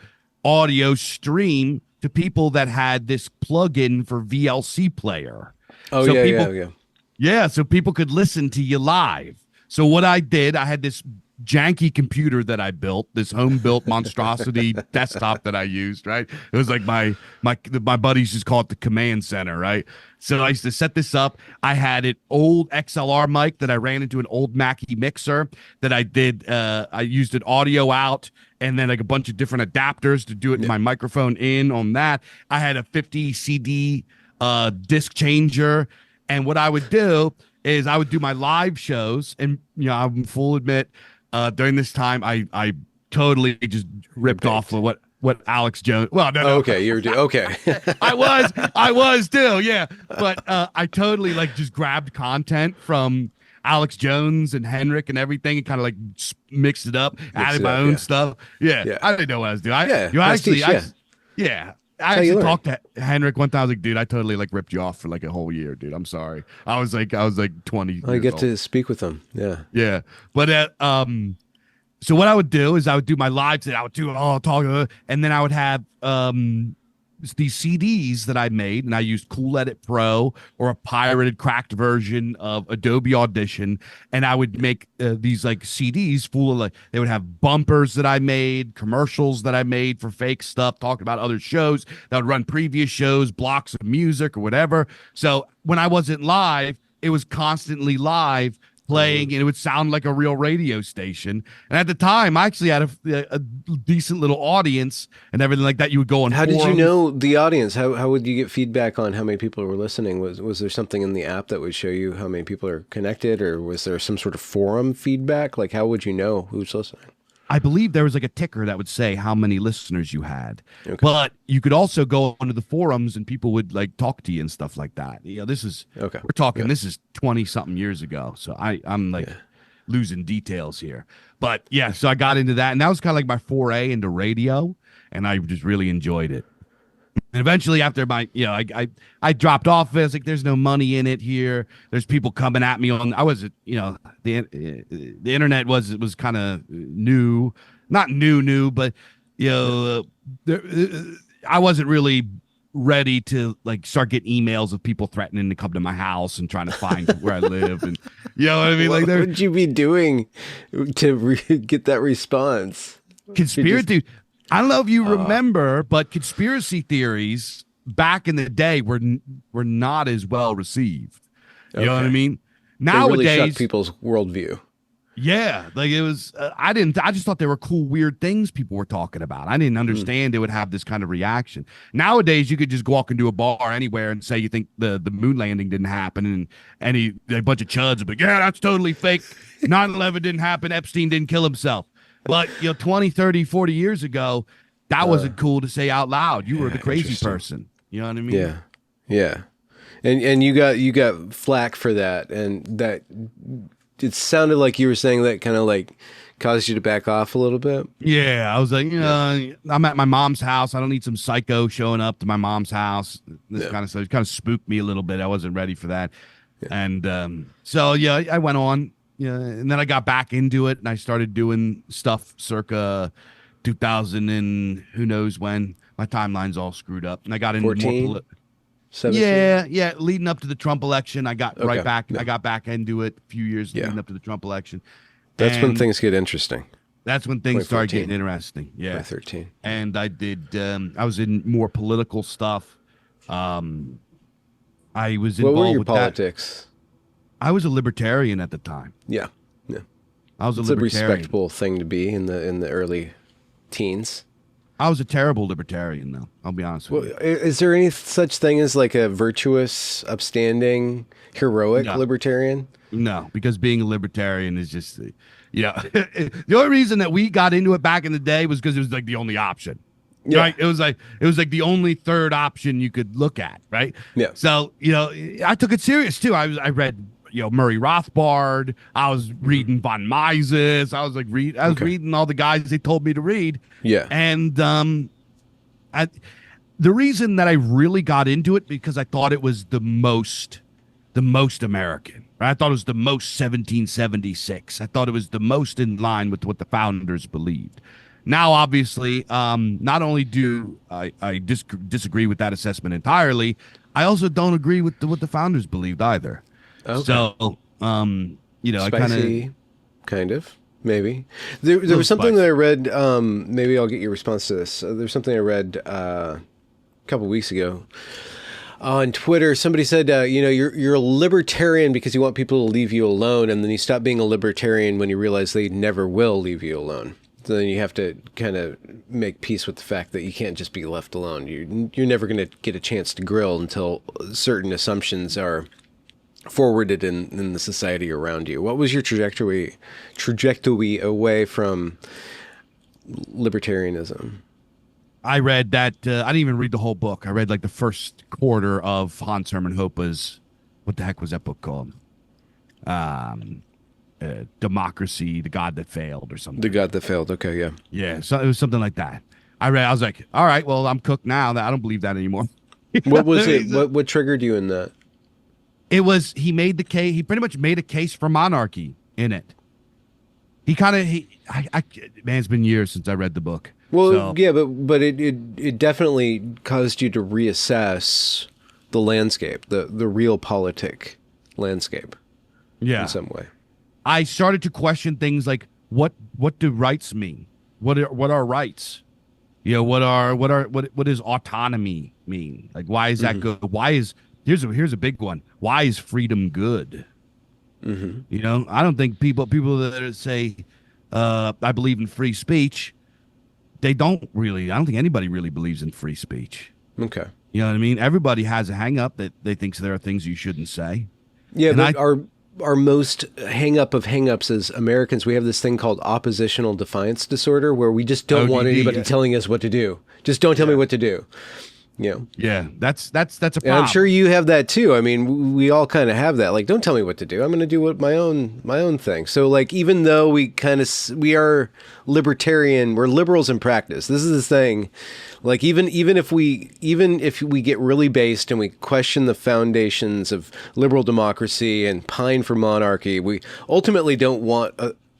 audio stream to people that had this plugin for VLC player. Oh, so yeah. Yeah, so people could listen to you live. So what I did, I had this janky computer that I built, this home-built monstrosity desktop that I used, right? It was like my buddies just call it the command center, right? So I used to set this up. I had an old XLR mic that I ran into an old Mackie mixer that I did. I used an audio out and then like a bunch of different adapters to do it. My microphone in on that. I had a 50 CD disc changer. And what I would do is I would do my live shows, and I full admit during this time, I totally just ripped off of what Alex Jones. Well, no, Oh, no. okay, you were okay. I was too, yeah. But I totally like just grabbed content from Alex Jones and Henrik and everything, and kind of like mixed it up, Mix added it my up, own yeah. stuff. Yeah, Yeah. I didn't know what I was doing. Yeah, You actually, pastiche, yeah. yeah. I That's how you actually learn. talked to Henrik one time. I was like, dude, I totally like ripped you off for like a whole year, dude. I'm sorry. I was like 20 I years get old. to speak with them. Yeah. Yeah, but so what I would do is I would do my lives and I would do all talk, and then I would have these CDs that I made, and I used Cool Edit Pro or a pirated, cracked version of Adobe Audition, and I would make these like CDs full of like they would have bumpers that I made, commercials that I made for fake stuff, talking about other shows that would run previous shows, blocks of music or whatever. So when I wasn't live, it was constantly live playing, and it would sound like a real radio station. And at the time, I actually had a decent little audience and everything like that. You would go on How forums. did you know the audience? How would you get feedback on how many people were listening? Was there something in the app that would show you how many people are connected, or was there some sort of forum feedback? Like, how would you know who's listening? I believe there was like a ticker that would say how many listeners you had. Okay. But you could also go onto the forums and people would like talk to you and stuff like that. You know, this is Okay. we're talking Yeah. this is 20 something years ago. So I'm like losing details here. But yeah, so I got into that, and that was kind of like my foray into radio, and I just really enjoyed it. And eventually, after I dropped off. I was like, "There's no money in it here. There's people coming at me on." I was, the internet was kind of new, not new, but there, I wasn't really ready to like start getting emails of people threatening to come to my house and trying to find where I live, and you know what I mean. What Like, there would you be doing to get that response? conspiracy. I don't know if you remember, but conspiracy theories back in the day were not as well received. You know what I Okay. mean? They really Nowadays, shocked people's worldview. yeah, like it was. I just thought they were cool, weird things people were talking about. I didn't understand it would have this kind of reaction. Nowadays, you could just walk into a bar anywhere and say you think the moon landing didn't happen, and a bunch of chuds would be, yeah, that's totally fake. 9/11 didn't happen. Epstein didn't kill himself. But 20, 30, 40 years ago, that wasn't cool to say out loud. You were the crazy person. You know what I mean? Yeah. Yeah. And you got flack for that, and that it sounded like you were saying that kind of like caused you to back off a little bit. Yeah, I was like, I'm at my mom's house. I don't need some psycho showing up to my mom's house. This kind of stuff. It kind of spooked me a little bit. I wasn't ready for that. And so, yeah, I went on. Yeah, and then I got back into it, and I started doing stuff circa 2000 and who knows when. My timeline's all screwed up, and I got into 14? more. 17? Yeah. Leading up to the Trump election, I got right back. Yeah. I got back into it a few years leading up to the Trump election. That's when And things get interesting. That's when things started 2014. getting interesting. Yeah, 13. and I did. I was in more political stuff. I was What involved were your with politics? that. I was a libertarian at the time. Yeah. Yeah. I was a It's a libertarian. respectable thing to be in the early teens. I was a terrible libertarian, though. I'll be honest with Well, you. is there any such thing as like a virtuous, upstanding, heroic No. libertarian? No, because being a libertarian is just, the only reason that we got into it back in the day was because it was like the only option. Yeah. Right? It was like the only third option you could look at, right? Yeah. So, I took it serious too. I read, Murray Rothbard. I was reading von Mises. I was like reading all the guys they told me to read. Yeah. And the reason that I really got into it because I thought it was the most American. Right? I thought it was the most 1776. I thought it was the most in line with what the founders believed. Now, obviously, not only do I disagree with that assessment entirely, I also don't agree with what the founders believed either. Okay. So, I Spicy, kind of, maybe. There was something spicy. that I read. Maybe I'll get your response to this. There's something I read a couple weeks ago on Twitter. Somebody said, you're a libertarian because you want people to leave you alone, and then you stop being a libertarian when you realize they never will leave you alone. So then you have to kind of make peace with the fact that you can't just be left alone. You're never going to get a chance to grill until certain assumptions are forwarded in the society around you? What was your trajectory away from libertarianism? I read that. I didn't even read the whole book. I read like the first quarter of Hans Hermann Hoppe's. What the heck was that book called? Democracy, the God that failed, or something. The God that failed. Okay, yeah. Yeah, so it was something like that. I read. I was like, all right, well, I'm cooked now. I don't believe that anymore. What was it? What triggered you in that? It was he made the case. He pretty much made a case for monarchy in it. He kind of man, it's been years since I read the book. Well, So, yeah, but it definitely caused you to reassess the landscape, the real politic landscape, yeah, in some way. I started to question things like what do rights mean? What are rights? You know, what does autonomy mean? Like, why is that good? Why is here's a big one. Why is freedom good? You know, I don't think people that say I believe in free speech, they don't really. I don't think anybody really believes in free speech. Okay. You know what I mean? Everybody has a hang up that they think there are things you shouldn't say. Yeah, And but our most hang-up of hang-ups as Americans, we have this thing called oppositional defiance disorder, where we just don't want ODD, anybody yeah. telling us what to do. Just don't tell me what to do. You know. Yeah, that's a problem. And I'm sure you have that too. I mean, we all kind of have that. Like, don't tell me what to do. I'm going to do my own thing. So, like, even though we are libertarian, we're liberals in practice. This is the thing. Like, even if we get really based and we question the foundations of liberal democracy and pine for monarchy, we ultimately don't want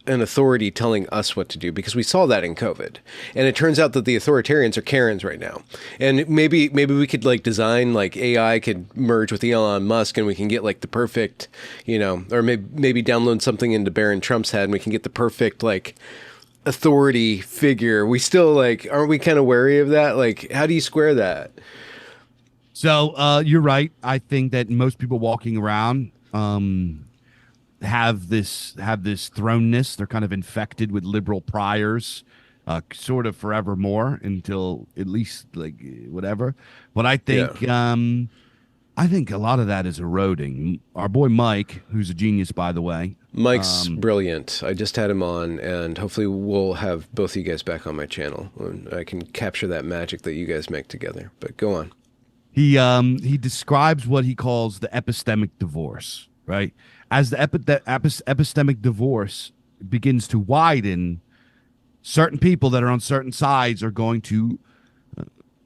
an authority telling us what to do, because we saw that in COVID. And it turns out that the authoritarians are Karens right now. And maybe we could like design, like, AI could merge with Elon Musk and we can get like the perfect, you know, or maybe download something into Barron Trump's head and we can get the perfect like authority figure. We still like, aren't we kind of wary of that? Like, how do you square that? So you're right. I think that most people walking around have this thrownness. They're kind of infected with liberal priors, sort of forevermore until at least like whatever. But I think I think a lot of that is eroding. Our boy Mike, who's a genius, by the way. Mike's brilliant. I just had him on, and hopefully we'll have both of you guys back on my channel. And I can capture that magic that you guys make together. But go on. He describes what he calls the epistemic divorce, right? As the epistemic divorce begins to widen, certain people that are on certain sides are going to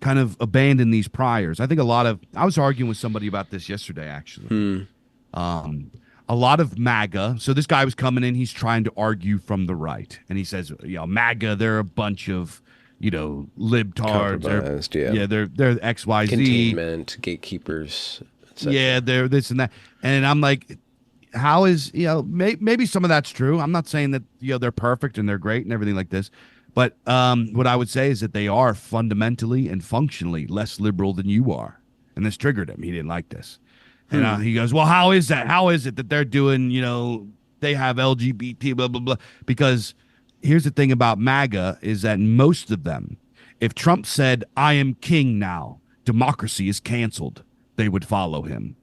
kind of abandon these priors. I think I was arguing with somebody about this yesterday, actually. A lot of MAGA. So this guy was coming in, he's trying to argue from the right. And he says, you know, MAGA, they're a bunch of, you know, libtards. They're XYZ. Containment, gatekeepers, etc. Yeah, they're this and that. And I'm like, how is, you know, maybe some of that's true. I'm not saying that, you know, they're perfect and they're great and everything like this. But what I would say is that they are fundamentally and functionally less liberal than you are. And this triggered him. He didn't like this. And he goes, well, how is that? How is it that they're doing, you know, they have LGBT, blah, blah, blah. Because here's the thing about MAGA is that most of them, if Trump said, I am king now, democracy is canceled, they would follow him.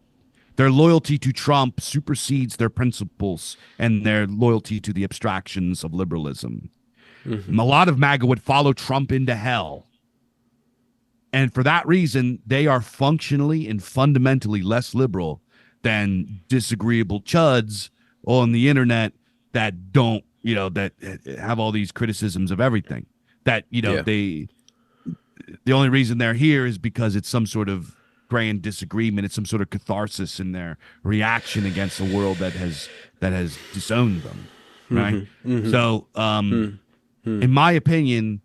Their loyalty to Trump supersedes their principles and their loyalty to the abstractions of liberalism. A lot of MAGA would follow Trump into hell. And for that reason, they are functionally and fundamentally less liberal than disagreeable chuds on the internet that don't, you know, that have all these criticisms of everything. That, you know, the only reason they're here is because it's some sort of grand disagreement. It's some sort of catharsis in their reaction against the world that has disowned them, right? So, in my opinion,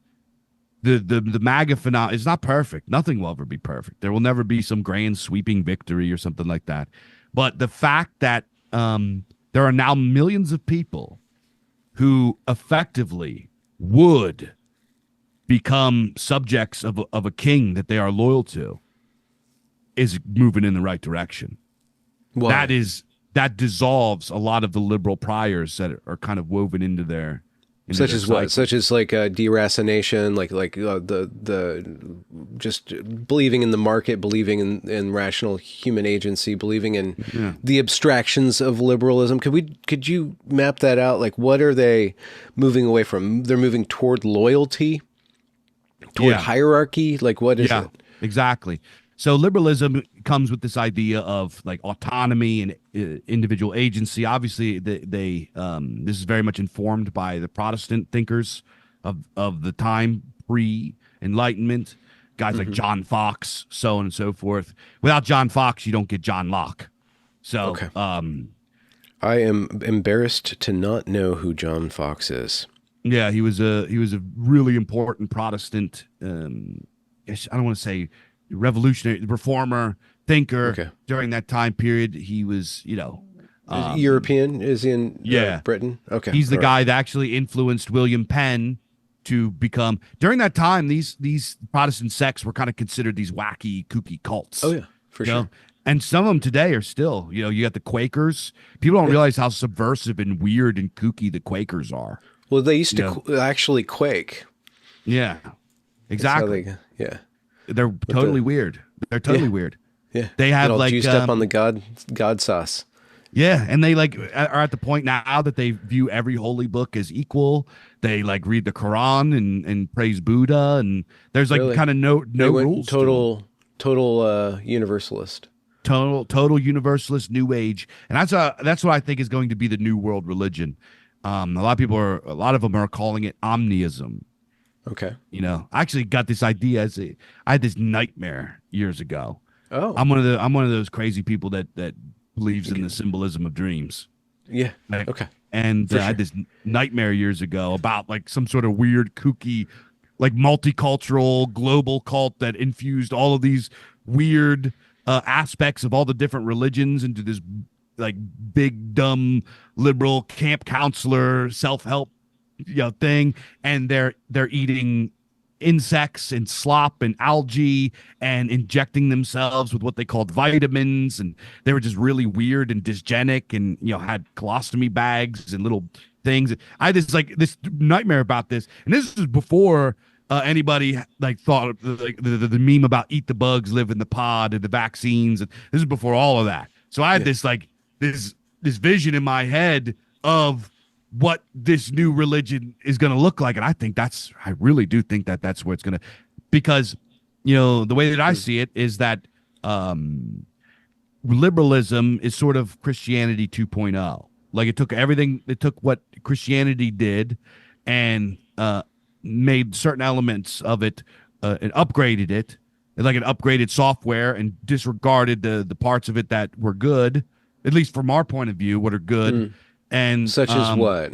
the MAGA phenomenon is not perfect. Nothing will ever be perfect. There will never be some grand sweeping victory or something like that. But the fact that there are now millions of people who effectively would become subjects of a king that they are loyal to is moving in the right direction. Wow. That dissolves a lot of the liberal priors that are kind of woven into their such as what? Such as like deracination, like the just believing in the market, believing in rational human agency, believing in the abstractions of liberalism. Could you map that out? Like, what are they moving away from? They're moving toward loyalty, toward hierarchy. Like, what is it? Exactly. So liberalism comes with this idea of like autonomy and individual agency. Obviously, they this is very much informed by the Protestant thinkers of the time pre-Enlightenment, guys like John Fox, so on and so forth. Without John Fox, you don't get John Locke. So, I am embarrassed to not know who John Fox is. Yeah, he was a really important Protestant. I don't want to say revolutionary, reformer, thinker during that time period. He was, European, is he in Britain? Okay. He's the guy that actually influenced William Penn to become, during that time, these Protestant sects were kind of considered these wacky, kooky cults. Oh, yeah, for sure. And some of them today are still, you got the Quakers. People don't realize how subversive and weird and kooky the Quakers are. Well, they used to actually quake. Yeah, exactly. They're totally weird. They're totally weird. Yeah. They have all like juiced up on the God sauce. Yeah, and they like are at the point now that they view every holy book as equal. They like read the Quran and praise Buddha, and there's like kind of no rules. Total universalist. Total universalist, new age, and that's what I think is going to be the new world religion. A lot of them are calling it omniism. Okay. I actually got this idea I had this nightmare years ago. Oh. I'm one of those crazy people that believes in the symbolism of dreams. Yeah. Okay. And I had this nightmare years ago about like some sort of weird, kooky, like multicultural global cult that infused all of these weird aspects of all the different religions into this like big, dumb, liberal camp counselor, self-help thing. And they're eating insects and slop and algae and injecting themselves with what they called vitamins, and they were just really weird and dysgenic, and had colostomy bags and little things. I had this nightmare about this, and this was before anybody like thought like the meme about eat the bugs, live in the pod, and the vaccines, and this is before all of that. So I had this vision in my head of what this new religion is going to look like. And I really do think that that's where it's going to, because, the way that I see it is that liberalism is sort of Christianity 2.0. Like it took what Christianity did and made certain elements of it and upgraded it, like an upgraded software, and disregarded the parts of it that were good, at least from our point of view, what are good. And such as what?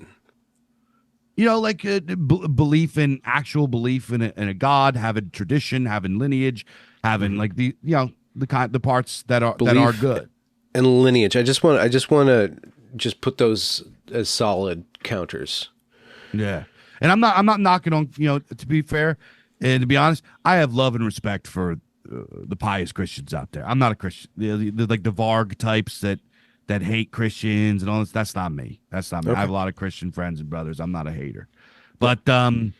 Like belief in a God, having tradition, having lineage, having like the parts that are good and lineage. I just want to put those as solid counters. Yeah, and I'm not knocking on to be fair and to be honest, I have love and respect for the pious Christians out there. I'm not a Christian. They're like the Varg types that hate Christians and all this. That's not me. Okay. I have a lot of Christian friends and brothers. I'm not a hater. But from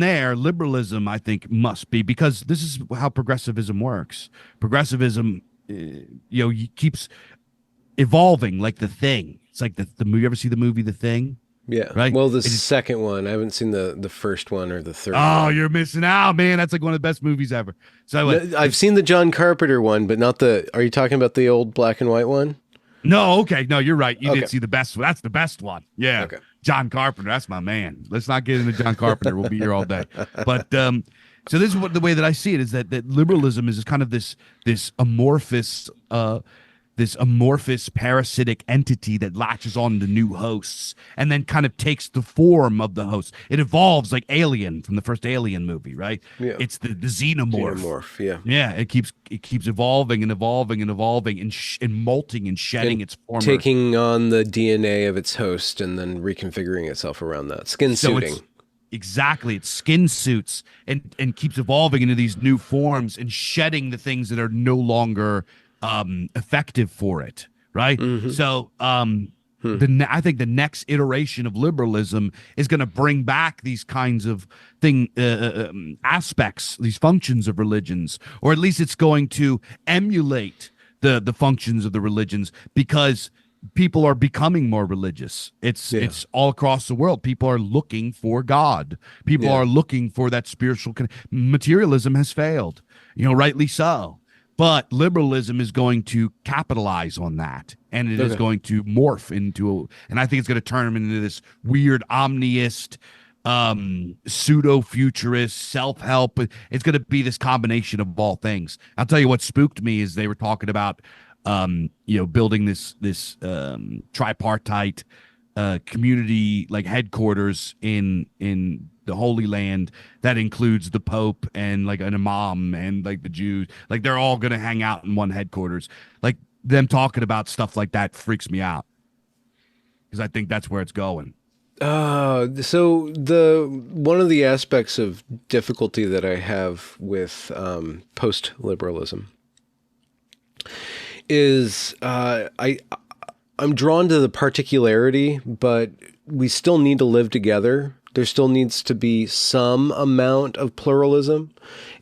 there, liberalism, I think, must be, because this is how progressivism works. Progressivism, keeps evolving like The Thing. It's like the movie. You ever see the movie The Thing? Yeah. Right. Well, the second one, I haven't seen the first one or the third. Oh, one. You're missing out, man. That's like one of the best movies ever. So I've seen the John Carpenter one, but not the. Are you talking about the old black and white one? No. Okay. No, you're right. You did see the best one. That's the best one. Yeah. Okay. John Carpenter. That's my man. Let's not get into John Carpenter. We'll be here all day. But so this is the way that I see it is that liberalism is kind of this amorphous. This amorphous parasitic entity that latches on to new hosts and then kind of takes the form of the host. It evolves like Alien from the first Alien movie, right? Yeah. It's the xenomorph. Yeah. It keeps evolving and evolving and evolving and molting and shedding its form. Taking on the DNA of its host and then reconfiguring itself around that. Skin suiting. Exactly. It skin suits and keeps evolving into these new forms and shedding the things that are no longer effective for it, right? Mm-hmm. So I think the next iteration of liberalism is going to bring back these kinds of aspects, these functions of religions, or at least it's going to emulate the functions of the religions, because people are becoming more religious. It's all across the world. People are looking for God. People are looking for that spiritual materialism has failed, rightly so. But liberalism is going to capitalize on that, and it is going to morph into, and I think it's going to turn them into this weird omniist, pseudo-futurist, self-help. It's going to be this combination of all things. I'll tell you what spooked me is they were talking about, building this tripartite community like headquarters in the Holy Land that includes the Pope and like an imam and like the Jews, like they're all going to hang out in one headquarters. Like them talking about stuff like that freaks me out, because I think that's where it's going. So one of the aspects of difficulty that I have with post-liberalism is I'm drawn to the particularity, but we still need to live together. There still needs to be some amount of pluralism.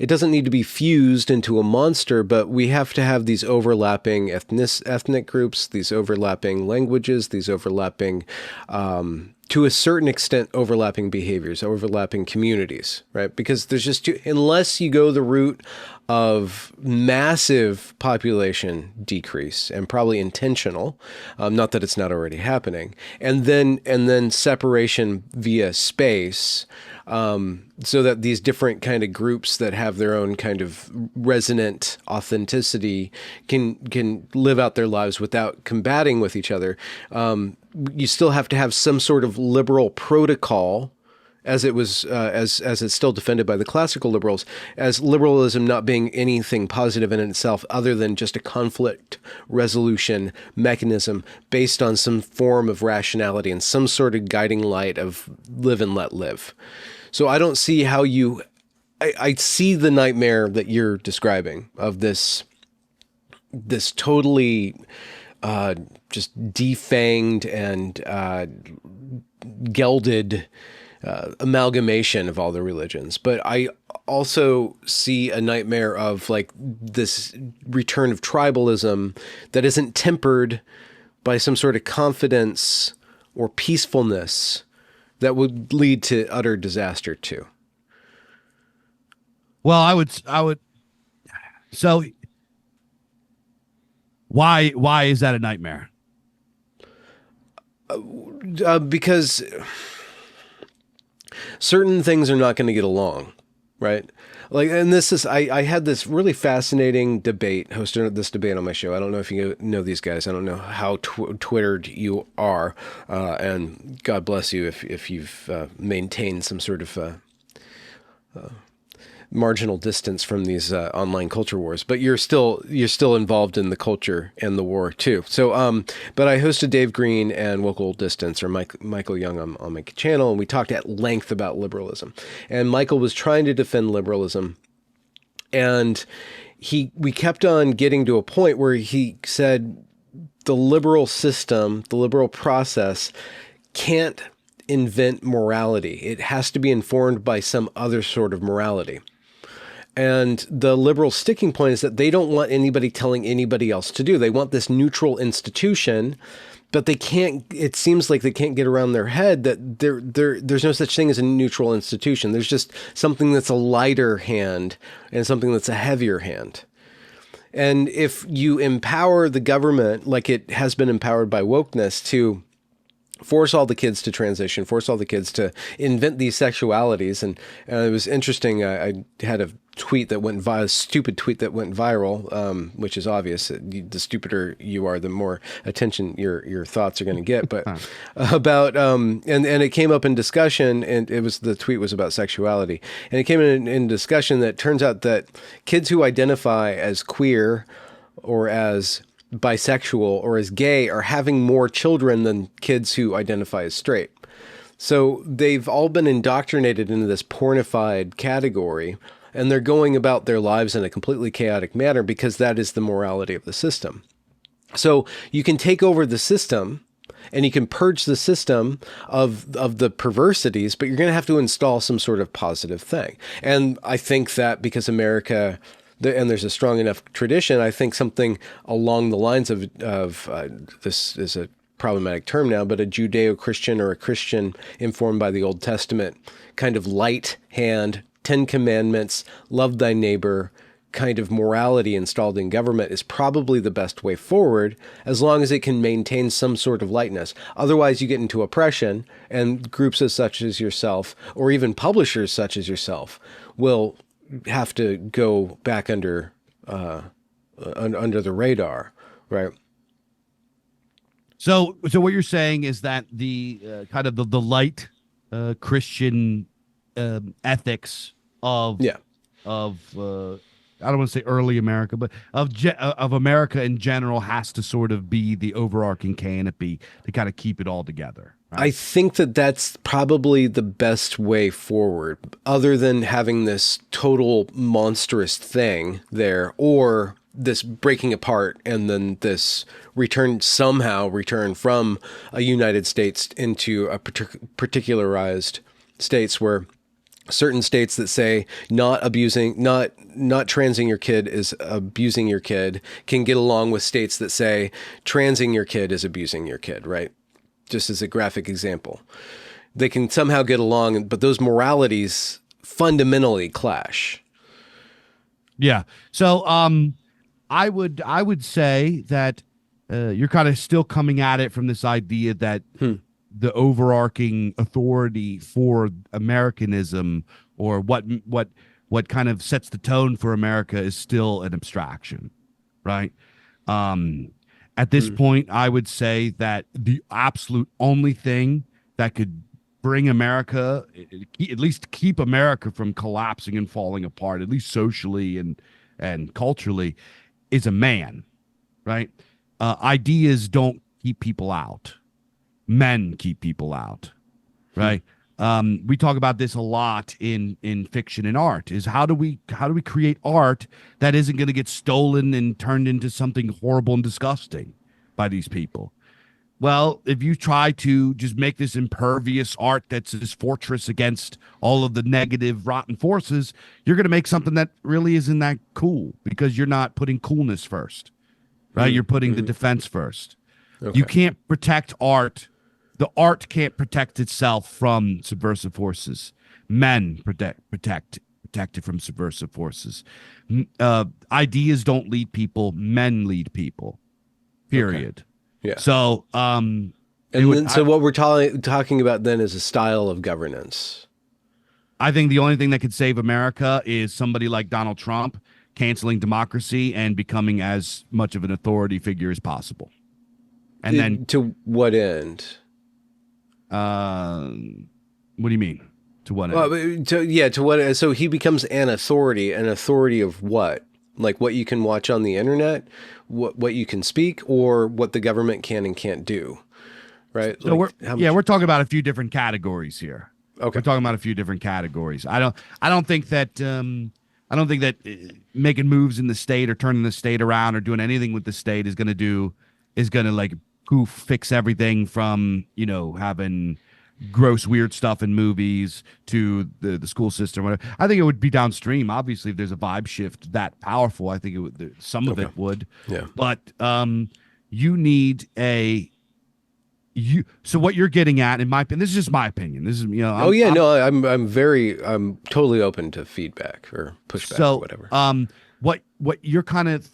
It doesn't need to be fused into a monster, but we have to have these overlapping ethnic groups, these overlapping languages, these overlapping, to a certain extent, overlapping behaviors, overlapping communities, right? Because there's just unless you go the route of massive population decrease, and probably intentional, not that it's not already happening, and then separation via space, so that these different kind of groups that have their own kind of resonant authenticity can live out their lives without combating with each other. You still have to have some sort of liberal protocol, as it was, as it's still defended by the classical liberals, as liberalism not being anything positive in itself other than just a conflict resolution mechanism based on some form of rationality and some sort of guiding light of live and let live. So I don't see how I see the nightmare that you're describing of this totally just defanged and gelded amalgamation of all the religions. But I also see a nightmare of like this return of tribalism that isn't tempered by some sort of confidence or peacefulness that would lead to utter disaster too. Well, I would. So why is that a nightmare? Because certain things are not going to get along, right? Like, and this is, I had this really fascinating debate, hosted this debate on my show. I don't know if you know these guys. I don't know how Twittered you are, and God bless you if you've maintained some sort of marginal distance from these online culture wars, but you're still involved in the culture and the war too. So, but I hosted Dave Green and Local Distance, or Michael Young on my channel, and we talked at length about liberalism. And Michael was trying to defend liberalism, and we kept on getting to a point where he said the liberal system, the liberal process, can't invent morality. It has to be informed by some other sort of morality. And the liberal sticking point is that they don't want anybody telling anybody else to do. They want this neutral institution, but they can't. It seems like they can't get around their head that there's no such thing as a neutral institution. There's just something that's a lighter hand and something that's a heavier hand. And if you empower the government, like it has been empowered by wokeness, to force all the kids to transition, force all the kids to invent these sexualities. And it was interesting. I had a stupid tweet that went viral, which is obvious. The stupider you are, the more attention your thoughts are going to get. But about, and it came up in discussion, and the tweet was about sexuality. And it came in discussion that turns out that kids who identify as queer or as bisexual or as gay are having more children than kids who identify as straight. So they've all been indoctrinated into this pornified category, and they're going about their lives in a completely chaotic manner because that is the morality of the system. So you can take over the system and you can purge the system of the perversities, but you're going to have to install some sort of positive thing. And I think that because America, and there's a strong enough tradition, I think something along the lines of this is a problematic term now, but a Judeo-Christian or a Christian informed by the Old Testament kind of light hand, 10 Commandments, love thy neighbor kind of morality installed in government is probably the best way forward, as long as it can maintain some sort of lightness. Otherwise, you get into oppression, and groups as such as yourself, or even publishers such as yourself, will have to go back under the radar, right? So what you're saying is that the kind of the light Christian ethics of I don't want to say early America, but of America in general has to sort of be the overarching canopy to kind of keep it all together. Right? I think that that's probably the best way forward, other than having this total monstrous thing there, or this breaking apart and then this somehow return from a United States into a particularized states where certain states that say not transing your kid is abusing your kid can get along with states that say transing your kid is abusing your kid, right? Just as a graphic example. They can somehow get along, but those moralities fundamentally clash. Yeah. So I would say that you're kind of still coming at it from this idea that the overarching authority for Americanism, or what kind of sets the tone for America, is still an abstraction, right? At this point, I would say that the absolute only thing that could bring America, at least keep America from collapsing and falling apart, at least socially and culturally, is a man, right? Ideas don't keep people out. Men keep people out, right? We talk about this a lot in fiction and art, is how do we create art that isn't going to get stolen and turned into something horrible and disgusting by these people? Well, if you try to just make this impervious art that's this fortress against all of the negative, rotten forces, you're going to make something that really isn't that cool, because you're not putting coolness first, right? You're putting the defense first. Okay. You can't protect art. The art can't protect itself from subversive forces. Men protect it from subversive forces. Ideas don't lead people. Men lead people. Period. Okay. Yeah. So, what we're talking about then is a style of governance. I think the only thing that could save America is somebody like Donald Trump canceling democracy and becoming as much of an authority figure as possible. And then to what end? What do you mean? To what end? To what? So he becomes an authority of what? Like what you can watch on the internet, what you can speak, or what the government can and can't do, right? So we're talking about a few different categories here. Okay, we're talking about a few different categories. I don't think that making moves in the state or turning the state around or doing anything with the state is going to like fix everything from, having gross, weird stuff in movies to the school system, whatever. I think it would be downstream. Obviously, if there's a vibe shift that powerful, I think some of it would. Yeah. But you need so what you're getting at, in my opinion, this is just my opinion. This is, I'm totally open to feedback or pushback or whatever. What you're kind of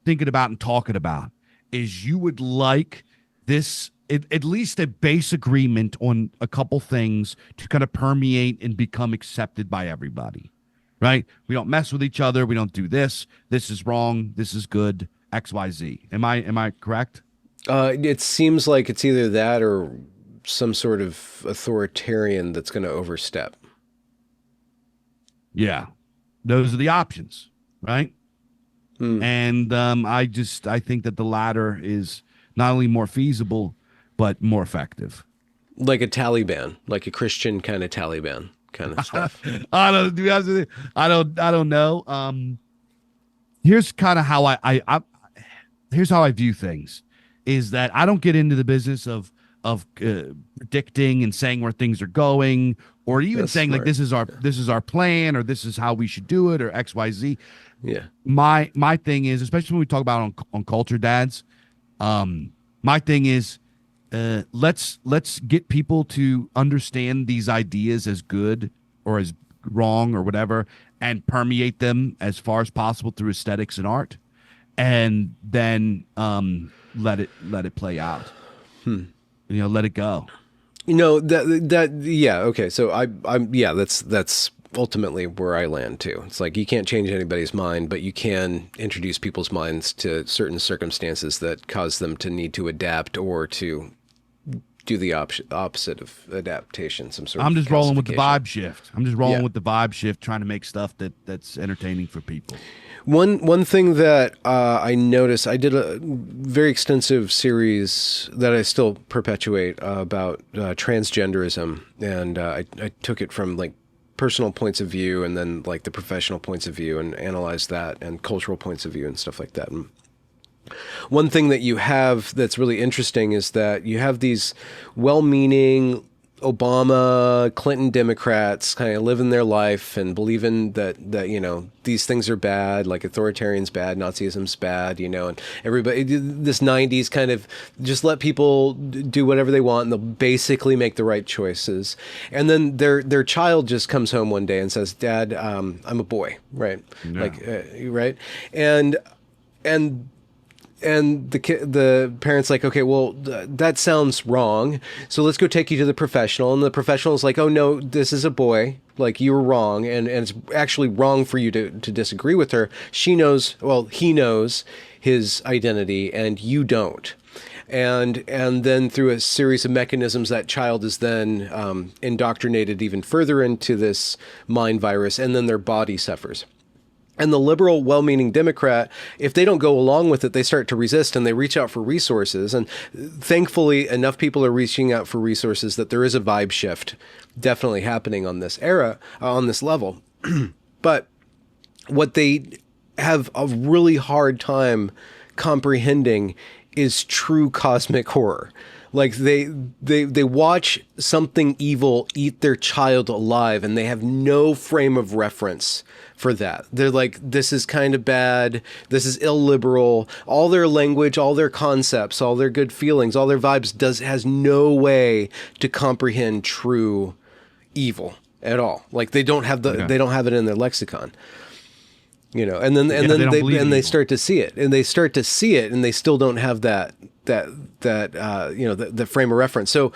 thinking about and talking about is you would like this, at least a base agreement on a couple things to kind of permeate and become accepted by everybody, right? We don't mess with each other. We don't do this. This is wrong. This is good. X, Y, Z. Am I correct? It seems like it's either that or some sort of authoritarian that's going to overstep. Yeah. Those are the options, right? And I think that the latter is not only more feasible, but more effective. Like a Taliban, like a Christian kind of Taliban kind of stuff. I don't know. Here's kind of how here's how I view things, is that I don't get into the business of predicting and saying where things are going, or even That's saying like smart. this is our plan, or this is how we should do it, or XYZ. Yeah. My thing is, especially when we talk about on culture dads, my thing is, let's get people to understand these ideas as good or as wrong or whatever, and permeate them as far as possible through aesthetics and art, and then let it play out. Let it go. Yeah, okay. So I'm yeah, that's ultimately where I land too. It's like you can't change anybody's mind, but you can introduce people's minds to certain circumstances that cause them to need to adapt or to do the opposite of adaptation, some sort I'm of just rolling with the calcification. vibe shift. I'm just rolling Yeah. with the vibe shift, trying to make stuff that's entertaining for people. One thing that I noticed, I did a very extensive series that I still perpetuate about transgenderism, and I took it from like personal points of view and then like the professional points of view and analyzed that and cultural points of view and stuff like that. And one thing that you have that's really interesting is that you have these well-meaning Obama, Clinton Democrats kind of living their life and believing that these things are bad, like authoritarian's bad, Nazism's bad, and everybody, this 90s kind of just let people do whatever they want and they'll basically make the right choices. And then their child just comes home one day and says, Dad, I'm a boy, right? Yeah. Like, right? And the parent's like, okay, well, that sounds wrong. So let's go take you to the professional. And the professional is like, oh, no, this is a boy. Like, you were wrong. And it's actually wrong for you to disagree with her. He knows his identity and you don't. And then through a series of mechanisms, that child is then indoctrinated even further into this mind virus, and then their body suffers. And the liberal, well-meaning Democrat, if they don't go along with it, they start to resist and they reach out for resources. And thankfully, enough people are reaching out for resources that there is a vibe shift definitely happening on this on this level. But what they have a really hard time comprehending is true cosmic horror. Like they watch something evil eat their child alive and they have no frame of reference for that. They're like, this is kind of bad. This is illiberal. All their language, all their concepts, all their good feelings, all their vibes has no way to comprehend true evil at all. Like they don't have they don't have it in their lexicon. And then they start to see it, and they still don't have that the frame of reference. So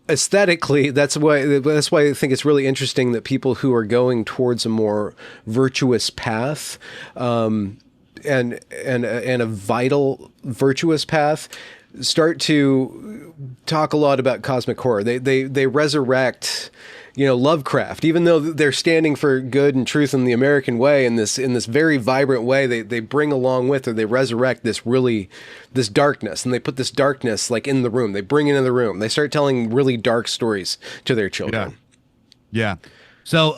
aesthetically, that's why I think it's really interesting that people who are going towards a more virtuous path, and a vital virtuous path, start to talk a lot about cosmic horror. They resurrect Lovecraft, even though they're standing for good and truth in the American way, in this very vibrant way, they bring along with, or they resurrect this darkness, and they put this darkness like in the room. They bring it in the room. They start telling really dark stories to their children. Yeah. So,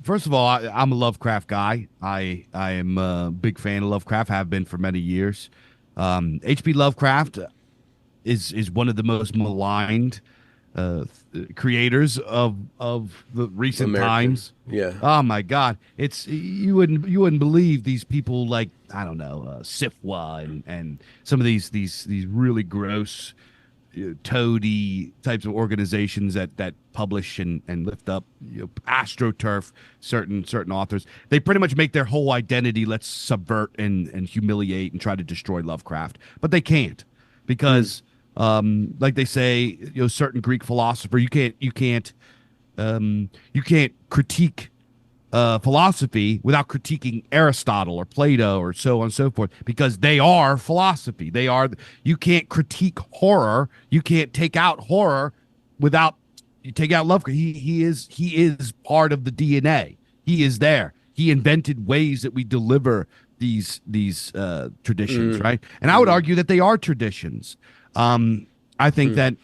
first of all, I'm a Lovecraft guy. I am a big fan of Lovecraft, have been for many years. H.P. Lovecraft is one of the most maligned creators of the recent times. Yeah. Oh my God, it's you wouldn't believe these people, like, I don't know, Sifwa and some of these really gross toady types of organizations that publish and lift up astroturf certain authors. They pretty much make their whole identity, let's subvert and humiliate and try to destroy Lovecraft, but they can't, because like they say, certain Greek philosopher, you can't critique philosophy without critiquing Aristotle or Plato or so on and so forth, because they are philosophy. You can't critique horror. You can't take out horror without you take out Lovecraft. He is part of the DNA. He is there. He invented ways that we deliver these traditions, right? And I would argue that they are traditions. I think that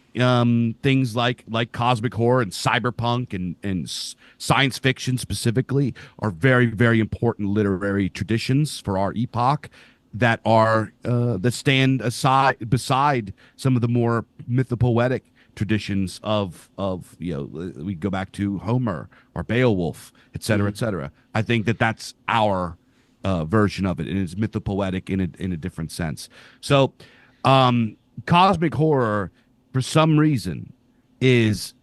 things like cosmic horror and cyberpunk and science fiction specifically are very, very important literary traditions for our epoch that stand beside some of the more mythopoetic traditions of we go back to Homer or Beowulf, et cetera, et cetera. I think that that's our version of it, and it's mythopoetic in a different sense. So, cosmic horror, for some reason, is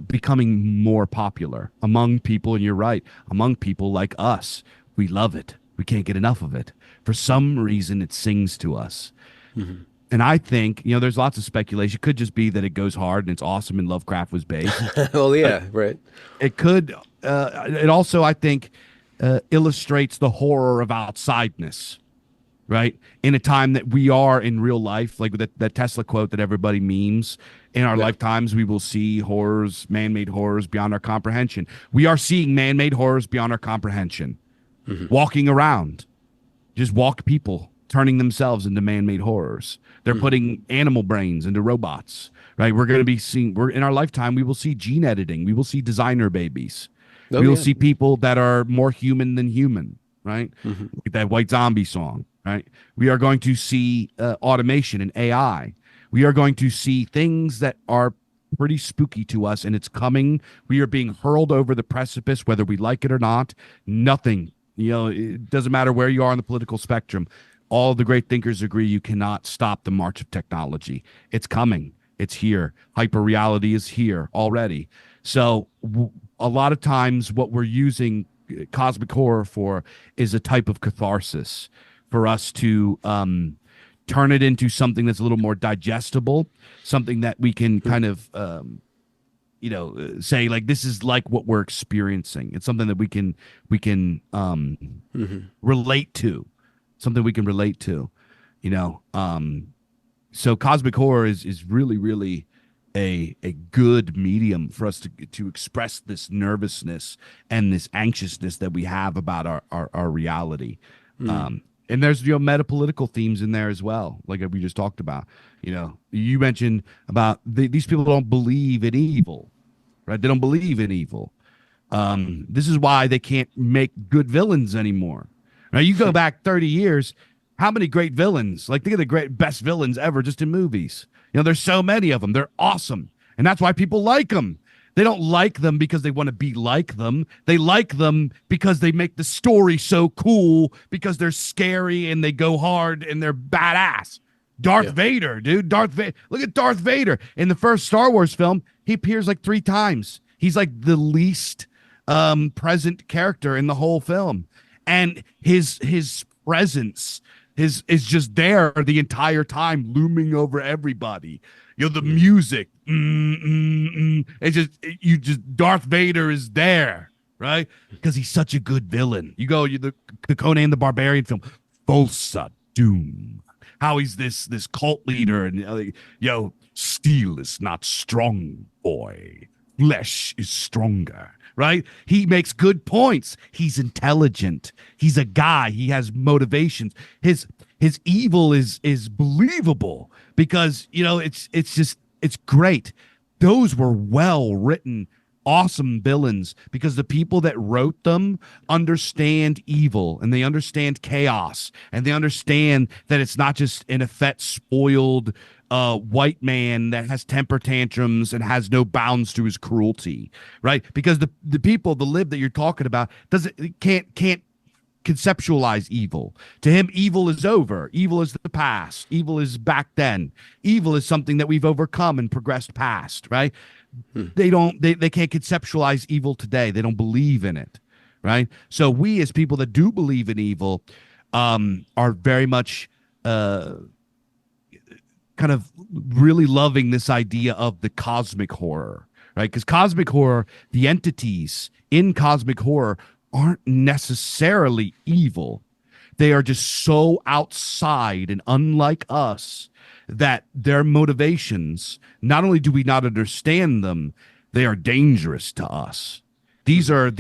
becoming more popular among people, and you're right, among people like us. We love it. We can't get enough of it. For some reason, it sings to us. And I think, there's lots of speculation. It could just be that it goes hard and it's awesome and Lovecraft was based. Well, yeah, right. It could, it also, I think, illustrates the horror of outsideness, right? In a time that we are in real life, like that Tesla quote that everybody memes, in our lifetimes, we will see horrors, man-made horrors beyond our comprehension. We are seeing man-made horrors beyond our comprehension. Walking around, just walk people, turning themselves into man-made horrors. They're putting animal brains into robots, right? We're going to be seeing, in our lifetime, we will see gene editing. We will see designer babies. We will see people that are more human than human, right? Like that White Zombie song, right? We are going to see automation and AI. We are going to see things that are pretty spooky to us, and it's coming. We are being hurled over the precipice, whether we like it or not. Nothing, it doesn't matter where you are on the political spectrum. All the great thinkers agree you cannot stop the march of technology. It's coming. It's here. Hyper reality is here already. So a lot of times what we're using cosmic horror for is a type of catharsis for us to turn it into something that's a little more digestible, something that we can kind of, say like, this is like what we're experiencing. It's something that we can relate to, something we can relate to, so cosmic horror is really, really a good medium for us to express this nervousness and this anxiousness that we have about our reality. And there's metapolitical themes in there as well, like we just talked about. You mentioned about these people don't believe in evil, right? They don't believe in evil. This is why they can't make good villains anymore. Now you go back 30 years, how many great villains? Like, think of the best villains ever just in movies. There's so many of them. They're awesome. And that's why people like them. They don't like them because they want to be like them. They like them because they make the story so cool, because they're scary and they go hard and they're badass. Darth Vader, dude. Look at Darth Vader. In the first Star Wars film, he appears like 3 times. He's like the least present character in the whole film. And his presence is just there the entire time, looming over everybody. The music, it's just Darth Vader is there, right? Because he's such a good villain. You go, the Conan the Barbarian film, Thulsa Doom. How he's this cult leader, and steel is not strong, boy. Flesh is stronger. Right? He makes good points. He's intelligent. He's a guy. He has motivations. His evil is believable because, it's great. Those were well written, awesome villains because the people that wrote them understand evil and they understand chaos and they understand that it's not just an effete, spoiled white man that has temper tantrums and has no bounds to his cruelty, right? Because the people, the lib that you're talking about, can't conceptualize evil. To him, evil is over. Evil is the past. Evil is back then. Evil is something that we've overcome and progressed past, right? They can't conceptualize evil today. They don't believe in it, right? So we as people that do believe in evil are very much kind of really loving this idea of the cosmic horror, right? Because cosmic horror, the entities in cosmic horror aren't necessarily evil. They are just so outside and unlike us that their motivations, not only do we not understand them, they are dangerous to us. These are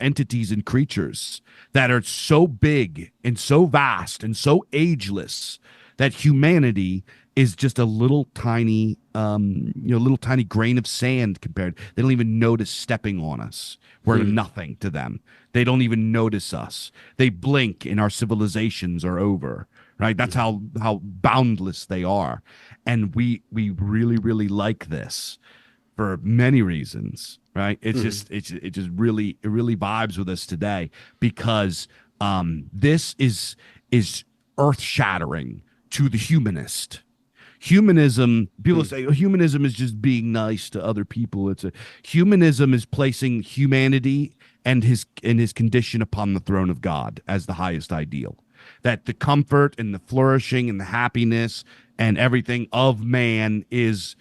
entities and creatures that are so big and so vast and so ageless that humanity is just a little tiny grain of sand compared. They don't even notice stepping on us. We're nothing to them. They don't even notice us. They blink and our civilizations are over, right? That's how boundless they are. And we really, really like this for many reasons, right? It just really, it really vibes with us today because this is earth shattering to the humanist. Humanism, people say, oh, humanism is just being nice to other people. Humanism is placing humanity and his condition upon the throne of God as the highest ideal. That the comfort and the flourishing and the happiness and everything of man is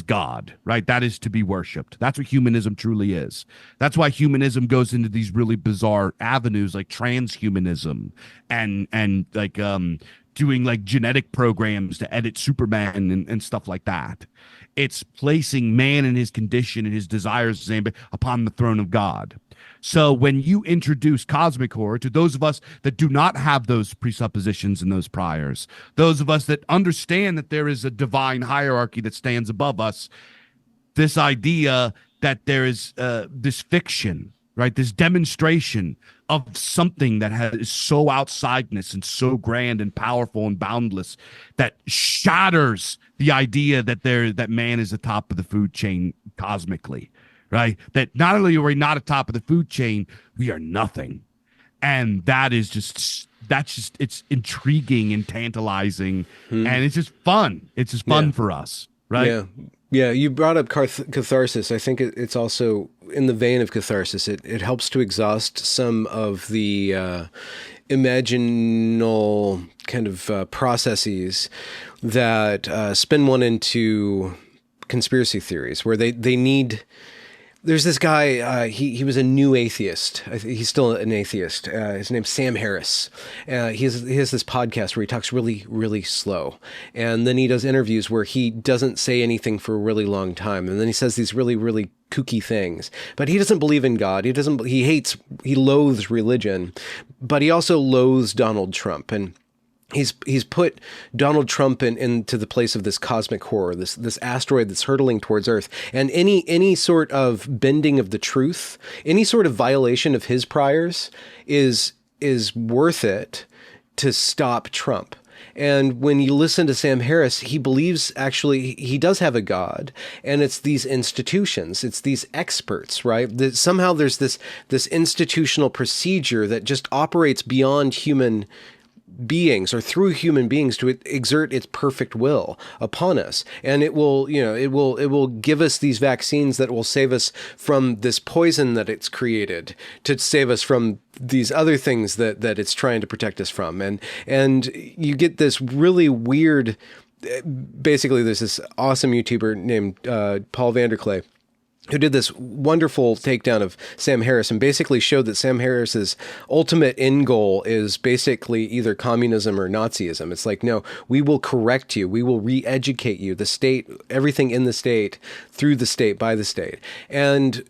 God, right? That is to be worshipped. That's what humanism truly is. That's why humanism goes into these really bizarre avenues like transhumanism and like doing like genetic programs to edit Superman and stuff like that. It's placing man and his condition and his desires upon the throne of God. So when you introduce cosmic horror to those of us that do not have those presuppositions and those priors, those of us that understand that there is a divine hierarchy that stands above us, this idea that there is this fiction, right? This demonstration of something that is so outsideness and so grand and powerful and boundless that shatters the idea that man is the top of the food chain cosmically. Right? That not only are we not atop of the food chain, we are nothing. And it's intriguing and tantalizing. And it's just fun. It's just fun for us. Right? Yeah. Yeah. You brought up catharsis. I think it's also in the vein of catharsis. It helps to exhaust some of the imaginal kind of processes that spin one into conspiracy theories where they need. There's this guy, he was a new atheist. He's still an atheist. His name's Sam Harris. He has this podcast where he talks really, really slow. And then he does interviews where he doesn't say anything for a really long time. And then he says these really, really kooky things. But he doesn't believe in God. He loathes religion. But he also loathes Donald Trump. And he's put Donald Trump into the place of this cosmic horror, this asteroid that's hurtling towards Earth, and any sort of bending of the truth, any sort of violation of his priors is worth it to stop Trump. And when you listen to Sam Harris, he believes actually he does have a God, and it's these institutions, it's these experts, right? That somehow there's this institutional procedure that just operates beyond human beings or through human beings to exert its perfect will upon us. And it will give us these vaccines that will save us from this poison that it's created, to save us from these other things that it's trying to protect us from. And you get this really weird, basically there's this awesome YouTuber named Paul Vanderklay, who did this wonderful takedown of Sam Harris and basically showed that Sam Harris's ultimate end goal is basically either communism or Nazism. It's like, no, we will correct you. We will re-educate you. The state, everything in the state, through the state, by the state. And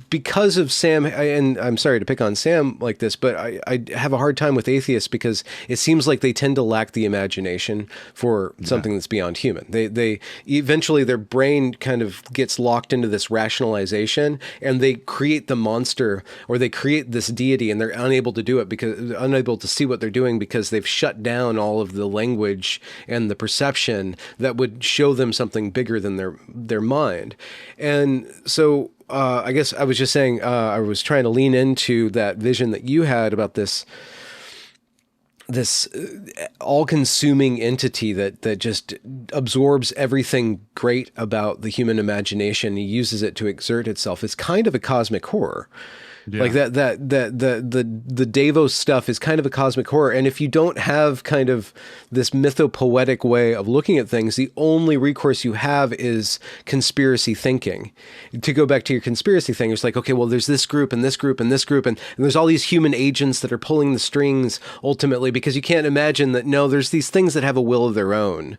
because of Sam, and I'm sorry to pick on Sam like this, but I have a hard time with atheists because it seems like they tend to lack the imagination for something that's beyond human. They eventually their brain kind of gets locked into this rationalization, and they create the monster, or they create this deity, and they're unable to do it because unable to see what they're doing because they've shut down all of the language and the perception that would show them something bigger than their mind. And so I guess I was just saying, I was trying to lean into that vision that you had about this all-consuming entity that just absorbs everything great about the human imagination. He uses it to exert itself. It's kind of a cosmic horror. Yeah. Like the Davos stuff is kind of a cosmic horror. And if you don't have kind of this mythopoetic way of looking at things, the only recourse you have is conspiracy thinking. To go back to your conspiracy thing, it's like, okay, well, there's this group and this group and this group, and there's all these human agents that are pulling the strings ultimately, because you can't imagine that, no, there's these things that have a will of their own,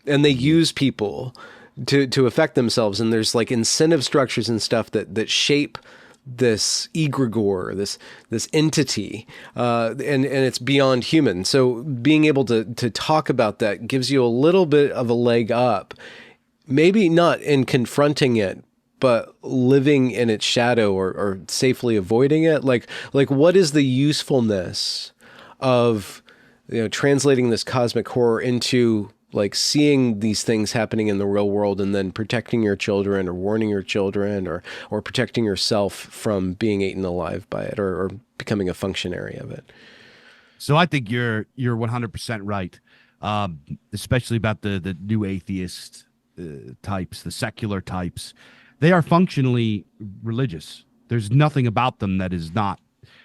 and they use people to affect themselves. And there's like incentive structures and stuff that shape this egregore, this entity, and it's beyond human. So being able to talk about that gives you a little bit of a leg up, maybe not in confronting it, but living in its shadow or safely avoiding it. Like what is the usefulness of translating this cosmic horror into like seeing these things happening in the real world and then protecting your children or warning your children or protecting yourself from being eaten alive by it or becoming a functionary of it. So I think you're 100% right, especially about the new atheist types, the secular types. They are functionally religious. There's nothing about them that is not.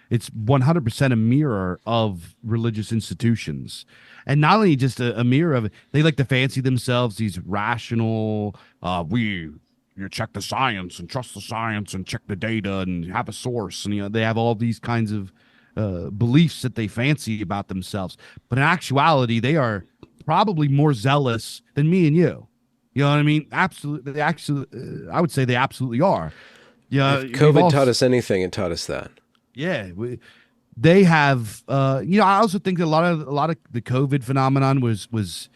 It's 100% a mirror of religious institutions. And not only just a mirror of it, they like to fancy themselves these rational, you check the science and trust the science and check the data and have a source. And, they have all these kinds of beliefs that they fancy about themselves. But in actuality, they are probably more zealous than me and you. You know what I mean? Absolutely. They actually, I would say they absolutely are. Yeah. If COVID taught us anything, it taught us that. Yeah, they have. I also think that a lot of the COVID phenomenon was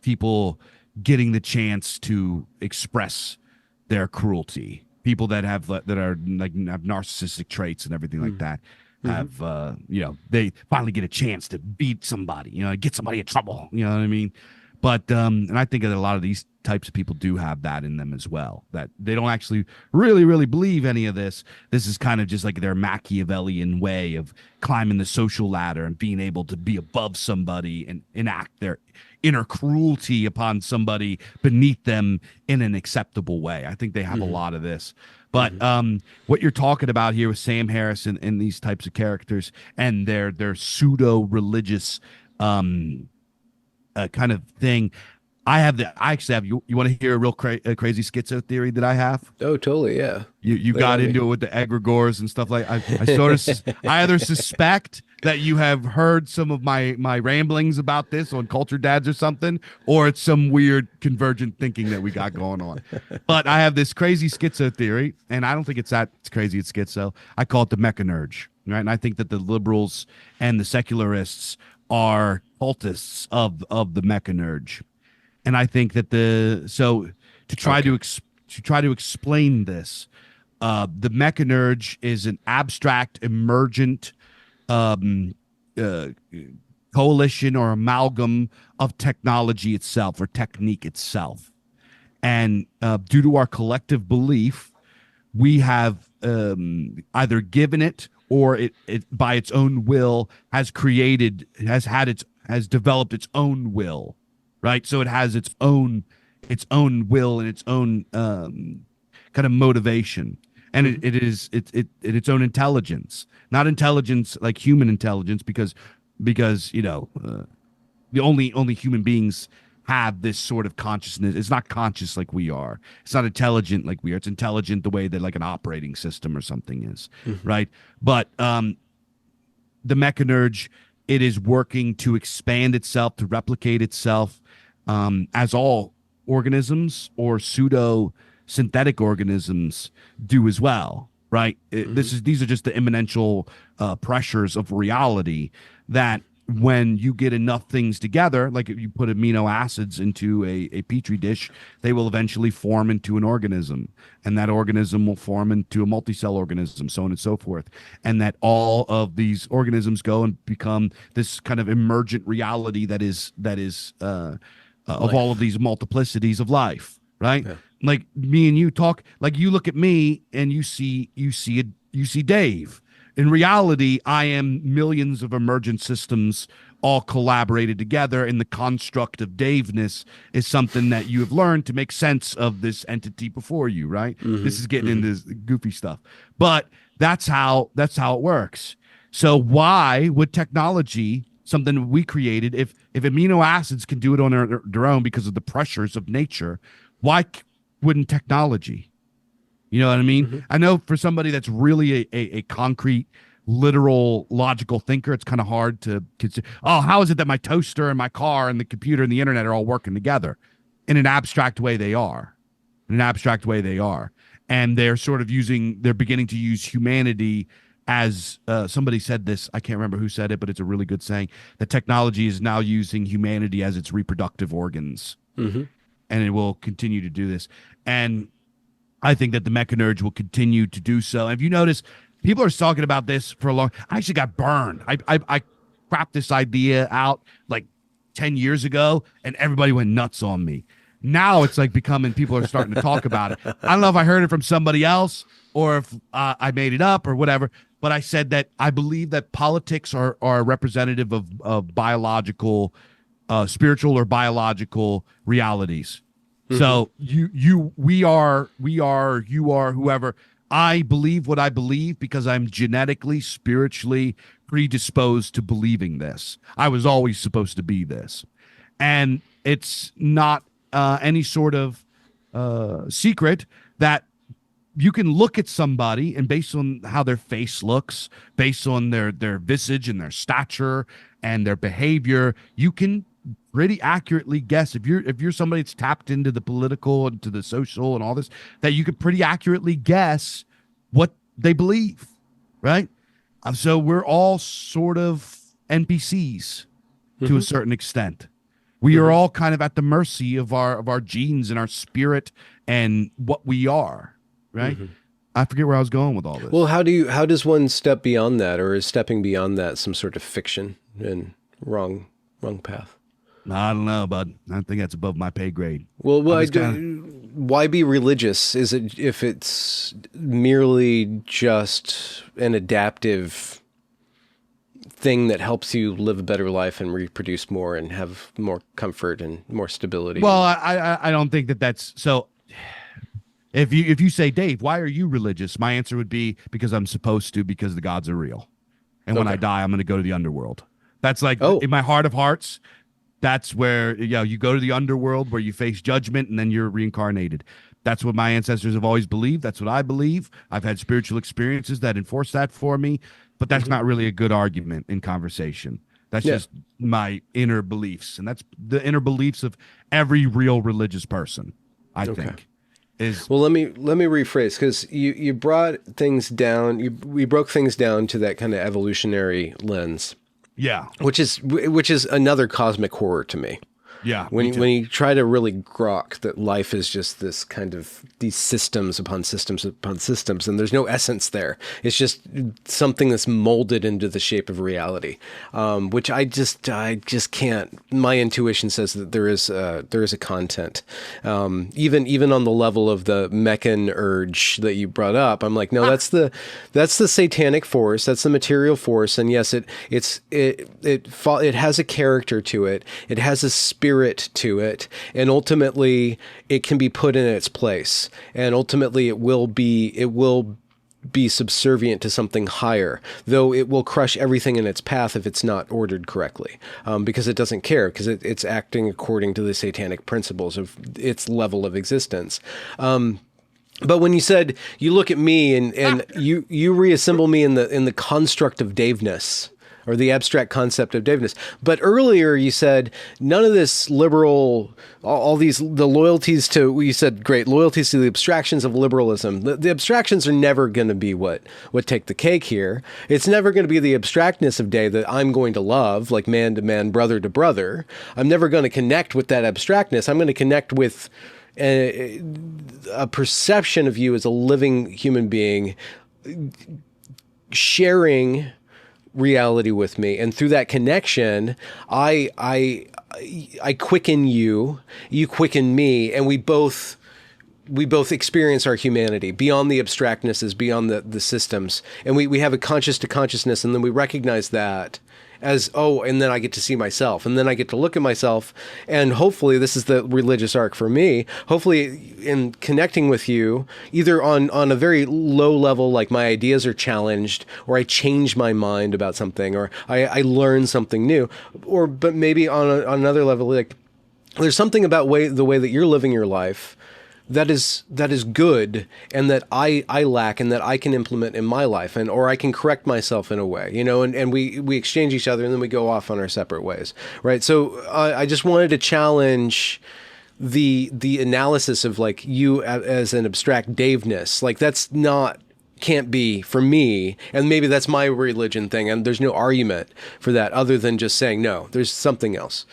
people getting the chance to express their cruelty. People that have narcissistic traits and everything like that have they finally get a chance to beat somebody. Get somebody in trouble. You know what I mean? But and I think that a lot of these types of people do have that in them as well, that they don't actually really believe any of this. This is kind of just like their Machiavellian way of climbing the social ladder and being able to be above somebody and enact their inner cruelty upon somebody beneath them in an acceptable way. I think they have a lot of this. But what you're talking about here with Sam Harris and these types of characters and their pseudo-religious kind of thing. I actually have you want to hear a real crazy schizo theory that I have? Oh, totally. Yeah. You got into it with the egregores and stuff like I sort of I either suspect that you have heard some of my ramblings about this on Culture Dads or something, or it's some weird convergent thinking that we got going on. But I have this crazy schizo theory, and I don't think it's crazy. It's schizo. I call it the Mecha nurge, right? And I think that the liberals and the secularists are cultists of the Mecha nurge. And I think that to try to explain this, the Mecha nurge is an abstract, emergent coalition or amalgam of technology itself or technique itself. And due to our collective belief, we have either given it or it by its own will has developed its own will. Right, so it has its own will and its own kind of motivation, and it is its own intelligence, not intelligence like human intelligence, because the only human beings have this sort of consciousness. It's not conscious like we are. It's not intelligent like we are. It's intelligent the way that like an operating system or something is, right? But the Mecha nurge, it is working to expand itself, to replicate itself, as all organisms or pseudo synthetic organisms do as well, right? These are just the immanential pressures of reality that when you get enough things together, like if you put amino acids into a petri dish, they will eventually form into an organism, and that organism will form into a multicell organism, so on and so forth. And that all of these organisms go and become this kind of emergent reality that is of all of these multiplicities of life, right? Yeah. Like me and you talk, like you look at me and you see Dave. In reality, I am millions of emergent systems all collaborated together, and the construct of Daveness is something that you have learned to make sense of this entity before you, right? This is getting into goofy stuff, but that's how it works. So why would technology, something we created, if amino acids can do it on their own because of the pressures of nature, why wouldn't technology? You know what I mean? I know for somebody that's really a concrete, literal, logical thinker, it's kind of hard to consider, how is it that my toaster and my car and the computer and the internet are all working together? In an abstract way, they are. And they're sort of they're beginning to use humanity as somebody said this, I can't remember who said it, but it's a really good saying, that technology is now using humanity as its reproductive organs. And it will continue to do this. And I think that the Mecha nurge will continue to do so. And if you notice, people are talking about this for a long. I actually got burned. I crapped this idea out like 10 years ago, and everybody went nuts on me. Now it's like becoming, people are starting to talk about it. I don't know if I heard it from somebody else or if I made it up or whatever, but I said that I believe that politics are representative of biological, spiritual or biological realities. Mm-hmm. So we are, you are, whoever. I believe what I believe because I'm genetically, spiritually predisposed to believing this. I was always supposed to be this. And it's not any sort of secret that you can look at somebody and based on how their face looks, based on their visage and their stature and their behavior, you can pretty accurately guess if you're somebody that's tapped into the political and to the social and all this, that you could pretty accurately guess what they believe, right? So we're all sort of NPCs to a certain extent. We are all kind of at the mercy of our genes and our spirit and what we are, right? I forget where I was going with all this. Well, how does one step beyond that, or is stepping beyond that some sort of fiction and wrong path? I don't know, bud. I think that's above my pay grade. Well, why be religious? Is it if it's merely just an adaptive thing that helps you live a better life and reproduce more and have more comfort and more stability? Well, I don't think that's so. If you say, Dave, why are you religious? My answer would be because I'm supposed to, because the gods are real, and when I die, I'm going to go to the underworld. That's like in my heart of hearts. That's where you go to the underworld where you face judgment and then you're reincarnated. That's what my ancestors have always believed. That's what I believe. I've had spiritual experiences that enforce that for me, but that's not really a good argument in conversation. That's just my inner beliefs, and that's the inner beliefs of every real religious person, I think. Well, let me rephrase, because you brought things down. We broke things down to that kind of evolutionary lens. Yeah, which is another cosmic horror to me. Yeah, when you try to really grok that life is just this kind of these systems upon systems upon systems, and there's no essence there. It's just something that's molded into the shape of reality, which I just can't. My intuition says that there is a content, even on the level of the Mecha urge that you brought up. I'm like, no, that's the satanic force, that's the material force, and yes, it has a character to it. It has a spirit to it, and ultimately it can be put in its place, and ultimately it will be subservient to something higher, though it will crush everything in its path if it's not ordered correctly, because it doesn't care, because it's acting according to the satanic principles of its level of existence. But when you said you look at me and you reassemble me in the construct of Daveness, or the abstract concept of Daveness. But earlier you said none of this liberal, the loyalties to, you said great, loyalties to the abstractions of liberalism. The abstractions are never going to be what take the cake here. It's never going to be the abstractness of day that I'm going to love, like man to man, brother to brother. I'm never going to connect with that abstractness. I'm going to connect with a perception of you as a living human being, sharing reality with me, and through that connection, I quicken you, you quicken me, and we both experience our humanity beyond the abstractnesses, beyond the systems, and we have a conscious to consciousness, and then we recognize that as, and then I get to see myself, and then I get to look at myself, and hopefully this is the religious arc for me, hopefully in connecting with you, either on a very low level, like my ideas are challenged, or I change my mind about something, or I learn something new, but maybe on another level, like there's something about the way that you're living your life that is good, and that I lack, and that I can implement in my life, or I can correct myself in a way, and we exchange each other, and then we go off on our separate ways, right? So I just wanted to challenge the analysis of like you as an abstract Daveness, like that's can't be for me, and maybe that's my religion thing, and there's no argument for that other than just saying no, there's something else.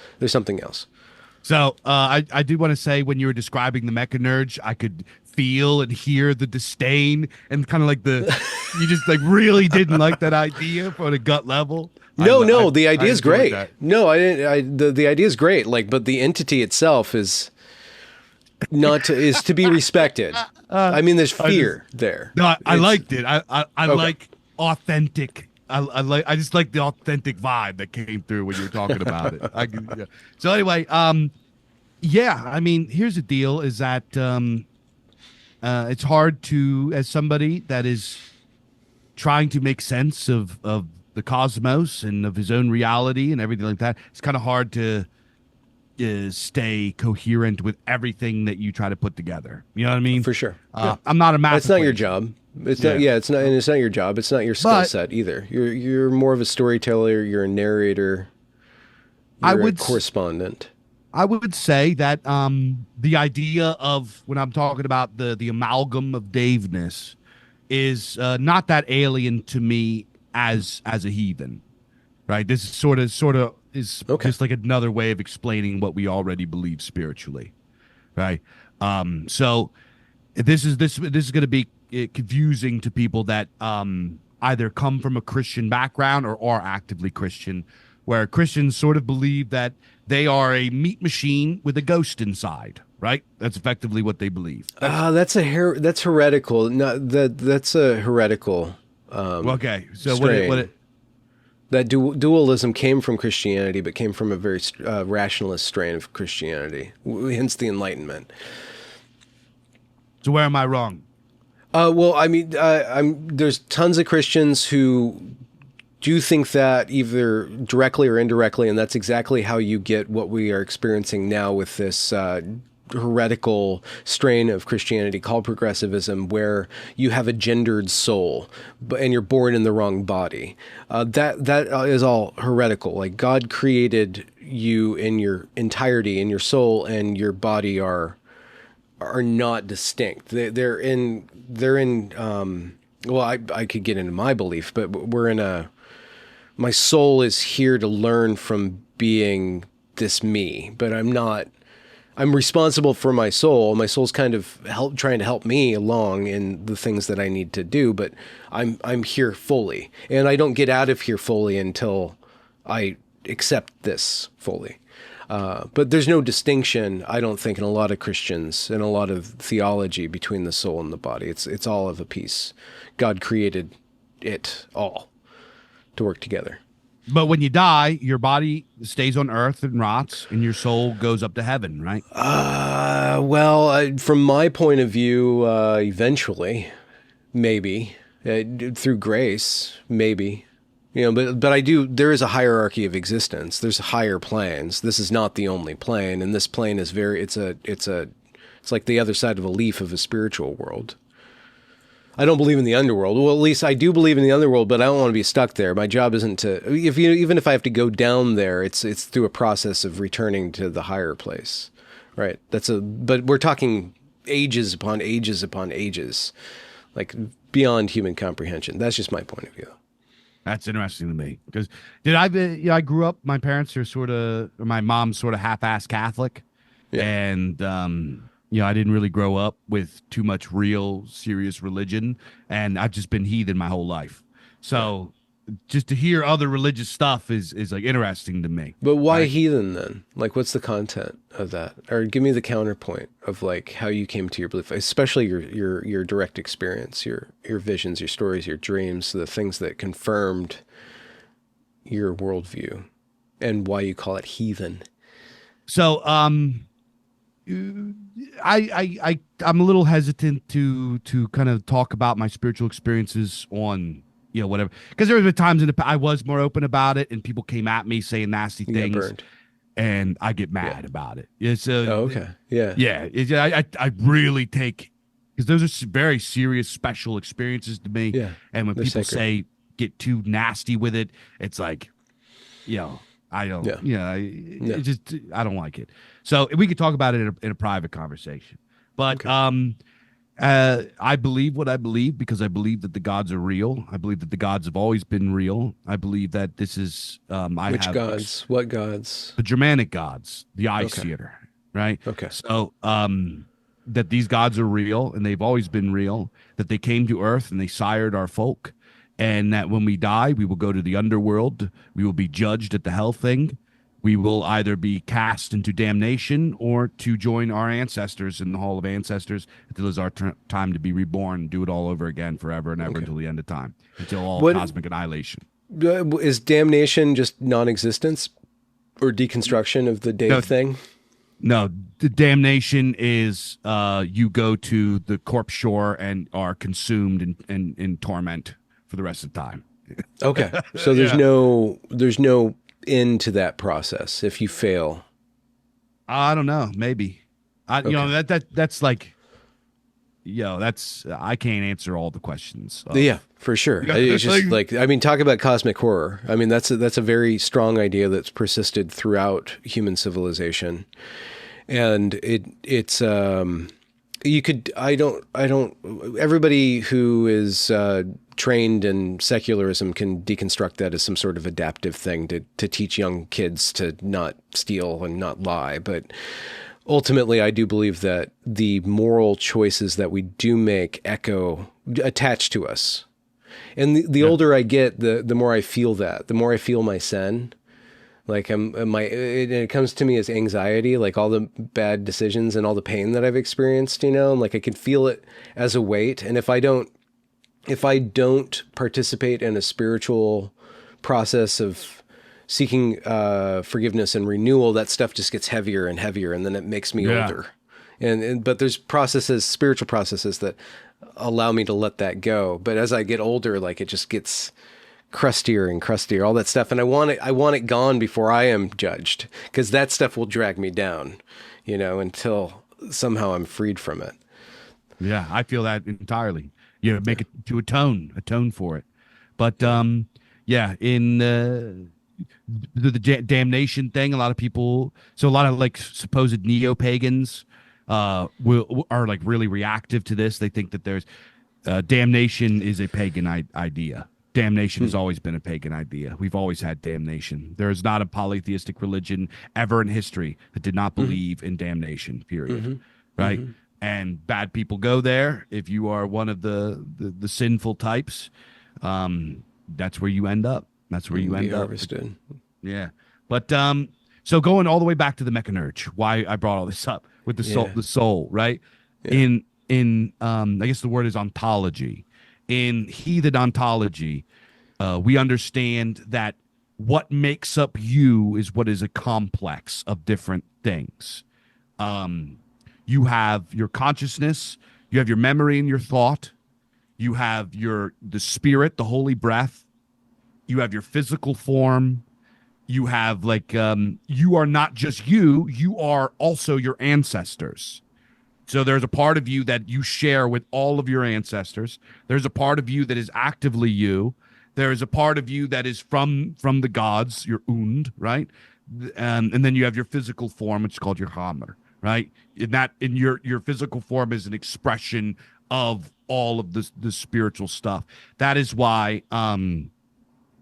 So I do want to say, when you were describing the Mecha nurge, I could feel and hear the disdain and kind of like you just like really didn't like that idea from a gut level. No, the idea is great. That. No, I didn't. The idea is great. Like, but the entity itself is is to be respected. I mean, there's fear there. No, I liked it. I okay. Like authentic. I just like the authentic vibe that came through when you were talking about it. Yeah. So anyway, yeah. I mean, here's the deal: is that it's hard to, as somebody that is trying to make sense of the cosmos and of his own reality and everything like that. It's kind of hard to stay coherent with everything that you try to put together. You know what I mean? For sure. I'm not a math. That's not your job. It's not. Yeah, it's not. And it's not your job. It's not your skill set either. You're more of a storyteller. You're a narrator. You're a correspondent. I would say that the idea of when I'm talking about the amalgam of Daveness is not that alien to me as a heathen, right? This is sort of is okay. Just like another way of explaining what we already believe spiritually, right? So this is going to be confusing to people that either come from a Christian background or are actively Christian, where Christians sort of believe that they are a meat machine with a ghost inside, right? That's effectively what they believe. That's heretical. No, that's a heretical. Okay, so strain. That dualism came from Christianity, but came from a very rationalist strain of Christianity, hence the Enlightenment. So where am I wrong? Well, I mean, there's tons of Christians who do think that either directly or indirectly, and that's exactly how you get what we are experiencing now with this heretical strain of Christianity called progressivism, where you have a gendered soul and you're born in the wrong body. That is all heretical. Like, God created you in your entirety, and your soul and your body are not distinct. They're in well, I could get into my belief, but my soul is here to learn from being this me, but I'm responsible for my soul. My soul's kind of trying to help me along in the things that I need to do, but I'm here fully, and I don't get out of here fully until I accept this fully. But there's no distinction, I don't think, in a lot of Christians and a lot of theology between the soul and the body. It's all of a piece. God created it all to work together. But when you die, your body stays on earth and rots, and your soul goes up to heaven, right? Well, from my point of view, eventually, maybe, through grace, maybe. You know, but there is a hierarchy of existence. There's higher planes. This is not the only plane, and this plane is it's like the other side of a leaf of a spiritual world. I don't believe in the underworld. Well, at least I do believe in the underworld, but I don't want to be stuck there. My job isn't to, even if I have to go down there, it's through a process of returning to the higher place, right? But we're talking ages upon ages upon ages, like beyond human comprehension. That's just my point of view. That's interesting to me, because I grew up, my parents are my mom's sort of half-assed Catholic, yeah. And I didn't really grow up with too much real serious religion, and I've just been heathen my whole life. So just to hear other religious stuff is like interesting to me. But why heathen then? Like, what's the content of that? Or give me the counterpoint of like how you came to your belief, especially your direct experience, your visions, your stories, your dreams, the things that confirmed your worldview, and why you call it heathen. So I'm a little hesitant to kind of talk about my spiritual experiences on whatever, because there have been times I was more open about it, and people came at me saying nasty things, and I get mad about it. It's okay, yeah. I really take, because those are very serious, special experiences to me. Yeah, and when people say get too nasty with it, it's like, I don't, I don't like it. So we could talk about it in a private conversation, but okay. I believe what I believe because I believe that the gods are real. I believe that the gods have always been real. I believe that this is which gods? What gods? The Germanic gods, the ice theater, right? Okay. So that these gods are real and they've always been real, that they came to earth and they sired our folk, and that when we die, we will go to the underworld. We will be judged at the hell thing. We will either be cast into damnation or to join our ancestors in the Hall of Ancestors until it's our time to be reborn and do it all over again forever and ever until the end of time, until all What cosmic annihilation. is damnation? Just non-existence or deconstruction of the No, Dave thing? no, the damnation is you go to the corpse shore and are consumed in torment for the rest of the time. Okay, so there's no end to that process if you fail. I don't know, maybe. You know, Okay. that's like, that's I can't answer all the questions. Yeah, for sure. It's just like, I mean, talk about cosmic horror. I mean, that's a very strong idea that's persisted throughout human civilization, and it's you could I don't everybody who is trained in secularism can deconstruct that as some sort of adaptive thing to teach young kids to not steal and not lie, but ultimately, I do believe that the moral choices that we do make attach to us. And the older I get, the more I feel that, the more I feel my sin. Like it comes to me as anxiety, like all the bad decisions and all the pain that I've experienced, and like I can feel it as a weight. And if I don't participate in a spiritual process of seeking forgiveness and renewal, that stuff just gets heavier and heavier, and then it makes me older. But there's spiritual processes that allow me to let that go. But as I get older, like it just gets crustier and crustier, all that stuff, and I want it gone before I am judged, because that stuff will drag me down, until somehow I'm freed from it. Yeah, I feel that entirely. Make it to atone for it. But in the damnation thing, a lot of like supposed neo-pagans are like really reactive to this. They think that there's damnation is a pagan idea. Damnation has always been a pagan idea. We've always had damnation. There is not a polytheistic religion ever in history that did not believe in damnation, period. Right? And bad people go there. If you are one of the sinful types, that's where you end up. That's where you end up. Harvested. Yeah. But so going all the way back to the Mecha nurge, why I brought all this up with the soul, right? Yeah. In I guess the word is ontology. In heathen ontology, we understand that what makes up you is what is a complex of different things. You have your consciousness, you have your memory and your thought, you have the spirit, the holy breath, you have your physical form, you have you are not just you are also your ancestors. So there's a part of you that you share with all of your ancestors. There's a part of you that is actively you. There is a part of you that is from the gods, your und, right? And then you have your physical form, which is called your hammer, right? In your physical form is an expression of all of the spiritual stuff. That is why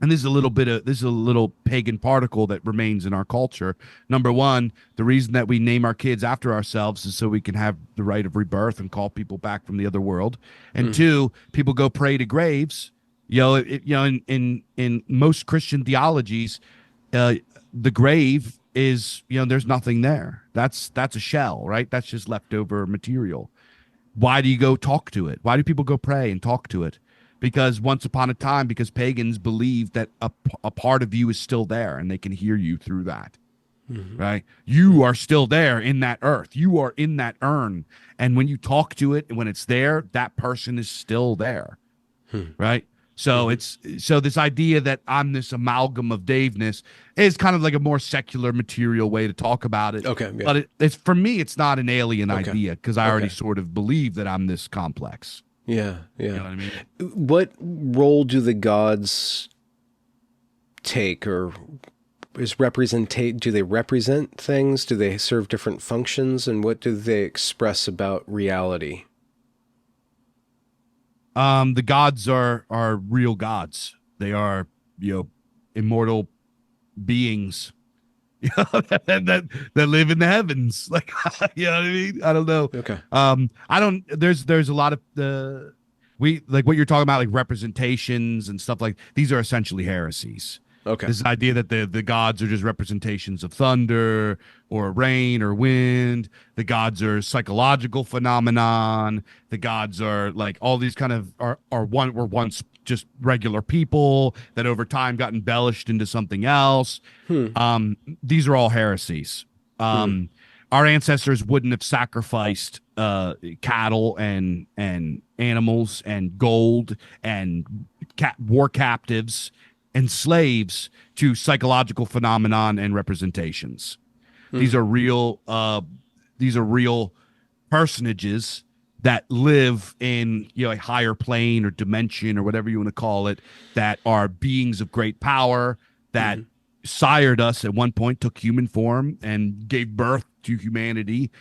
and this is a little pagan particle that remains in our culture. Number one, the reason that we name our kids after ourselves is so we can have the right of rebirth and call people back from the other world. And two, people go pray to graves. In most Christian theologies, the grave is, there's nothing there. That's a shell, right? That's just leftover material. Why do you go talk to it? Why do people go pray and talk to it? Because once upon a time, because pagans believed that a part of you is still there and they can hear you through that, right? You are still there in that earth. You are in that urn. And when you talk to it, and when it's there, that person is still there, right? So so this idea that I'm this amalgam of Daveness is kind of like a more secular material way to talk about it. Okay. Yeah. But it's for me, it's not an alien idea, because I already sort of believe that I'm this complex. Yeah. You know what I mean? What role do the gods take, or do they represent things? Do they serve different functions? And what do they express about reality? The gods are real gods. They are, immortal beings you know, that live in the heavens. Like, you know what I mean? I don't know. Okay. I don't. There's a lot of the we like what you're talking about, like representations and stuff like these are essentially heresies. Okay. This idea that the gods are just representations of thunder or rain or wind. The gods are psychological phenomenon. The gods are like all these kind of were once just regular people that over time got embellished into something else. Hmm. These are all heresies. Hmm. Our ancestors wouldn't have sacrificed cattle and animals and gold and war captives and slaves to psychological phenomenon and representations. Hmm. These are real. These are real personages that live in a higher plane or dimension or whatever you want to call it. That are beings of great power that Hmm. sired us at one point, took human form and gave birth to humanity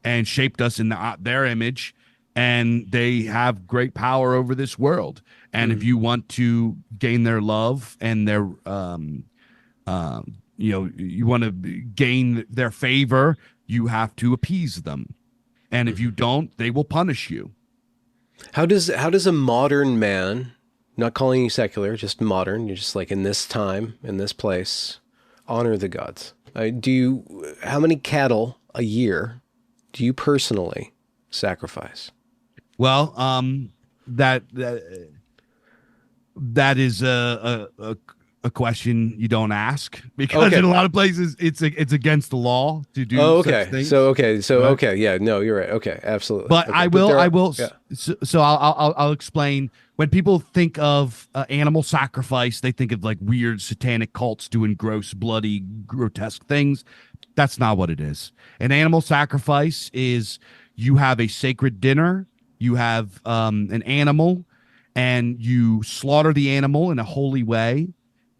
and shaped us in their image, and they have great power over this world. And if Hmm. you want to gain their love and their you want to gain their favor, you have to appease them, and if you Hmm. don't, they will punish you. How does a modern man, not calling you secular, just modern, you're just like in this time, in this place, honor the gods? How many cattle a year do you personally sacrifice? Well, that is a question you don't ask, because in Okay. a lot of places it's against the law to do Oh, such okay. So things, okay. So right? okay. Yeah. No, you're right. Okay. Absolutely. But Okay. But there I are. will. Yeah. So I'll explain. When people think of animal sacrifice, they think of like weird satanic cults doing gross, bloody, grotesque things. That's not what it is. An animal sacrifice is you have a sacred dinner, you have an animal, and you slaughter the animal in a holy way,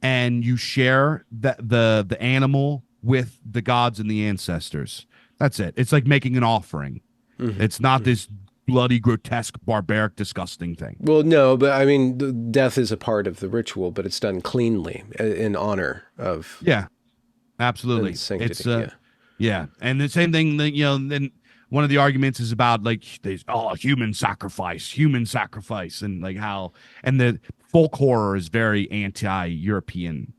and you share the animal with the gods and the ancestors. That's it. It's like making an offering. Hmm. It's not this bloody, grotesque, barbaric, disgusting thing. Well, no, but I mean, death is a part of the ritual, but it's done cleanly in honor of Yeah, and absolutely. It's sanctity. Yeah. yeah, and the same thing that then one of the arguments is about like there's human sacrifice, and like how and the folk horror is very anti-European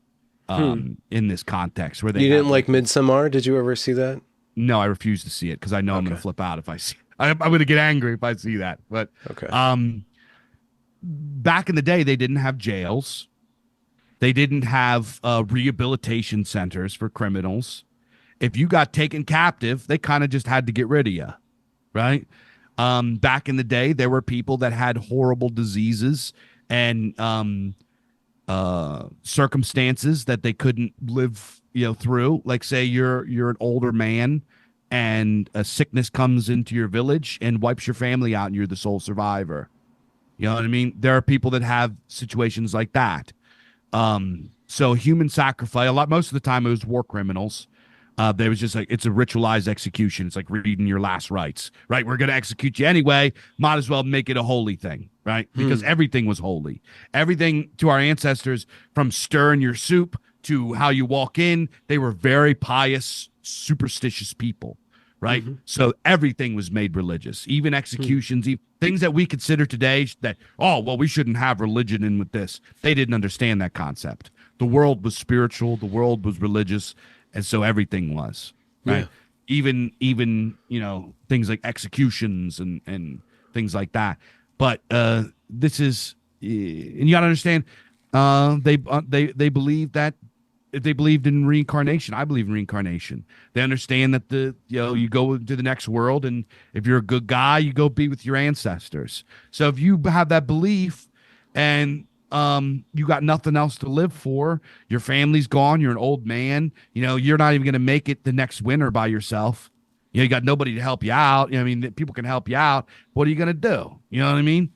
Hmm. in this context where they You didn't have like like Midsommar? Did you ever see that? no, I refuse to see it because I know I'm going Okay. to flip out if I see. I'm going to get angry if I see that. But Okay. back in the day, they didn't have jails. They didn't have rehabilitation centers for criminals. If you got taken captive, they kind of just had to get rid of you, right? Back in the day, there were people that had horrible diseases and circumstances that they couldn't live, through. Like, say you're an older man, and a sickness comes into your village and wipes your family out, and you're the sole survivor. You know what I mean? There are people that have situations like that. So human sacrifice, most of the time it was war criminals. There was just like it's a ritualized execution. It's like reading your last rites, right? We're gonna execute you anyway. Might as well make it a holy thing, right? Because Hmm. everything was holy. Everything to our ancestors, from stirring your soup to how you walk in, they were very pious, superstitious people, right? Hmm. So everything was made religious, even Hmm. executions, things that we consider today that, oh, well, we shouldn't have religion in with this. They didn't understand that concept. The world was spiritual, the world was religious, and so everything was, Yeah. right? Even things like executions and things like that. But this is, and you got to understand, they believe that if they believed in reincarnation. I believe in reincarnation. They understand that you go to the next world, and if you're a good guy, you go be with your ancestors. So if you have that belief, and you got nothing else to live for, your family's gone, you're an old man, you're not even going to make it the next winter by yourself. You got nobody to help you out. I mean, people can help you out. What are you going to do? You know what I mean?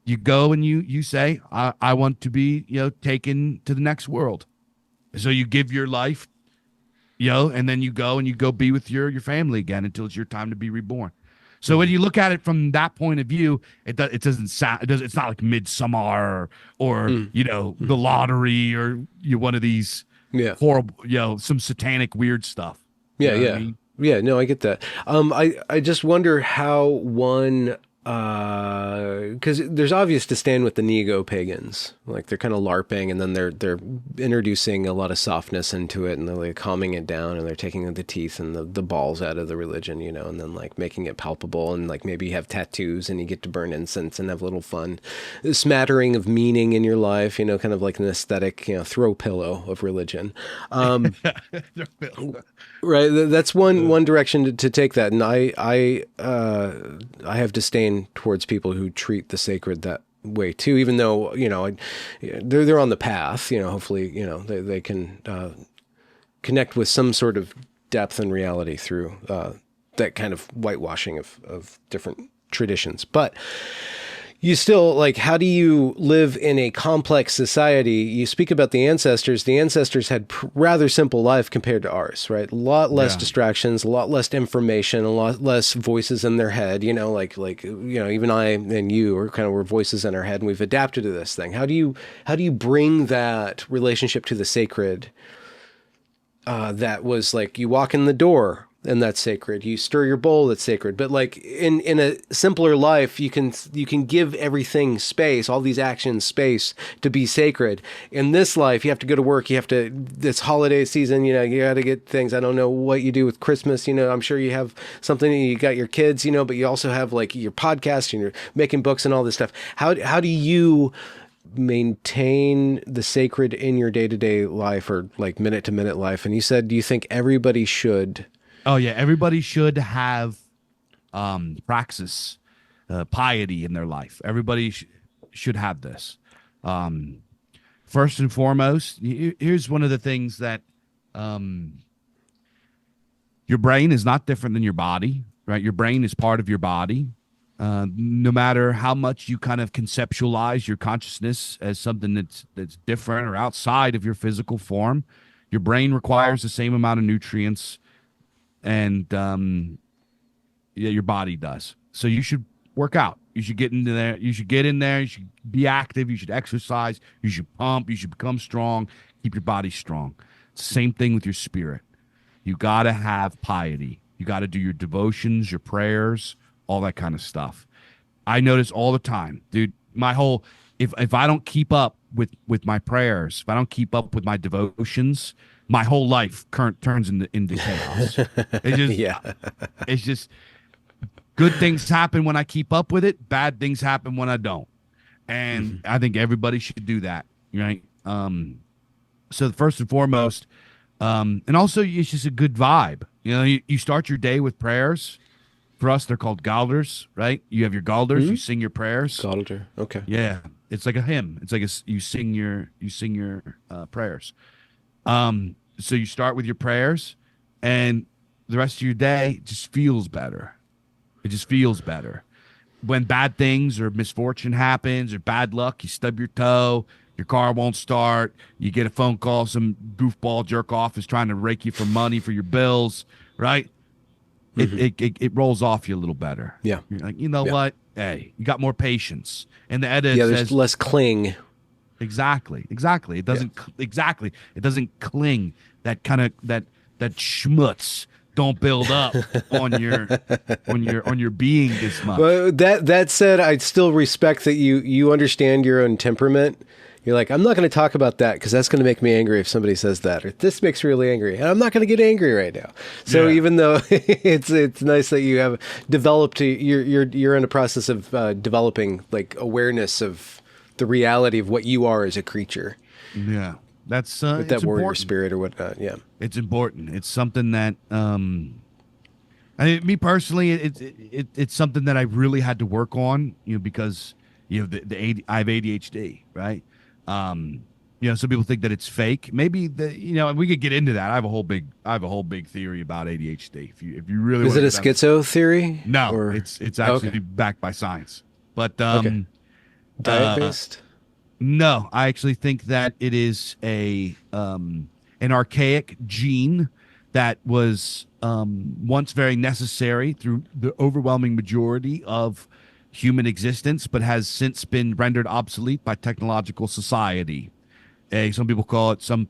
You go and you say, I want to be, taken to the next world. So you give your life, and then you go be with your family again until it's your time to be reborn. So when Hmm. you look at it from that point of view, it doesn't sound, it's not like Midsummer or Hmm. the lottery or one of these Yeah. horrible, some satanic weird stuff. You Yeah, know what I yeah. mean? Yeah, no, I get that. I just wonder how one, because there's obvious to stand with the neo-pagans, like they're kind of LARPing, and then they're introducing a lot of softness into it, and they're like calming it down, and they're taking the teeth and the balls out of the religion, and then like making it palpable, and like maybe you have tattoos, and you get to burn incense and have a little fun, a smattering of meaning in your life, kind of like an aesthetic, throw pillow of religion. Right, that's one direction to take that, and I have disdain towards people who treat the sacred that way too. Even though they're on the path, hopefully they can connect with some sort of depth and reality through that kind of whitewashing of different traditions, but. You still, like, how do you live in a complex society? You speak about the ancestors. The ancestors had rather simple life compared to ours, right? A lot less distractions, a lot less information, a lot less voices in their head, even I and you are kind of, we're voices in our head, and we've adapted to this thing. How do you bring that relationship to the sacred, that was like, you walk in the door, and that's sacred. You stir your bowl, that's sacred. But like in a simpler life, you can give everything space, all these actions space to be sacred. In this life, you have to go to work. You have to, this holiday season, you got to get things. I don't know what you do with Christmas. I'm sure you have something, you got your kids, but you also have like your podcast and you're making books and all this stuff. How do you maintain the sacred in your day-to-day life, or like minute-to-minute life? And you said, do you think everybody should? Oh yeah, everybody should have praxis, piety in their life. Everybody should have this. First and foremost, here's one of the things that your brain is not different than your body, right? Your brain is part of your body. No matter how much you kind of conceptualize your consciousness as something that's different or outside of your physical form, your brain requires the same amount of nutrients, and your body does. So you should work out. You should get into there. You should get in there. You should be active. You should exercise. You should pump. You should become strong. Keep your body strong. Same thing with your spirit. You got to have piety. You got to do your devotions, your prayers, all that kind of stuff. I notice all the time, dude, if I don't keep up with my prayers, if I don't keep up with my devotions, my whole life turns into chaos. It's just good things happen when I keep up with it. Bad things happen when I don't. And I think everybody should do that. Right. So first and foremost, and also it's just a good vibe. You start your day with prayers. For us, they're called galders, right? You have your galders, you sing your prayers. Galder. Okay. Yeah. It's like a hymn. It's like you sing your prayers. So you start with your prayers, and the rest of your day just feels better. It just feels better. When bad things or misfortune happens or bad luck, you stub your toe, your car won't start, you get a phone call, some goofball jerk off is trying to rake you for money for your bills, right? It rolls off you a little better. Yeah. You're like, what? Hey, you got more patience. And the edit there's says less cling. Exactly. It doesn't It doesn't cling. That kind of that schmutz don't build up on your being this much. Well, that said, I still respect that you understand your own temperament. You're like, I'm not going to talk about that because that's going to make me angry if somebody says that, or this makes me really angry, and I'm not going to get angry right now. So even though it's nice that you have developed, you're in a process of developing like awareness of the reality of what you are as a creature. Yeah, that's with that warrior spirit or whatnot. Yeah, it's important. It's something that I mean, me personally, it's something that I really had to work on. Because I have ADHD, right? Some people think that it's fake. Maybe we could get into that. I have a whole big theory about ADHD. If you really is it a schizo theory? No, it's actually backed by science. But diet based. No, I actually think that it is an archaic gene that was once very necessary through the overwhelming majority of human existence, but has since been rendered obsolete by technological society. Some people call it some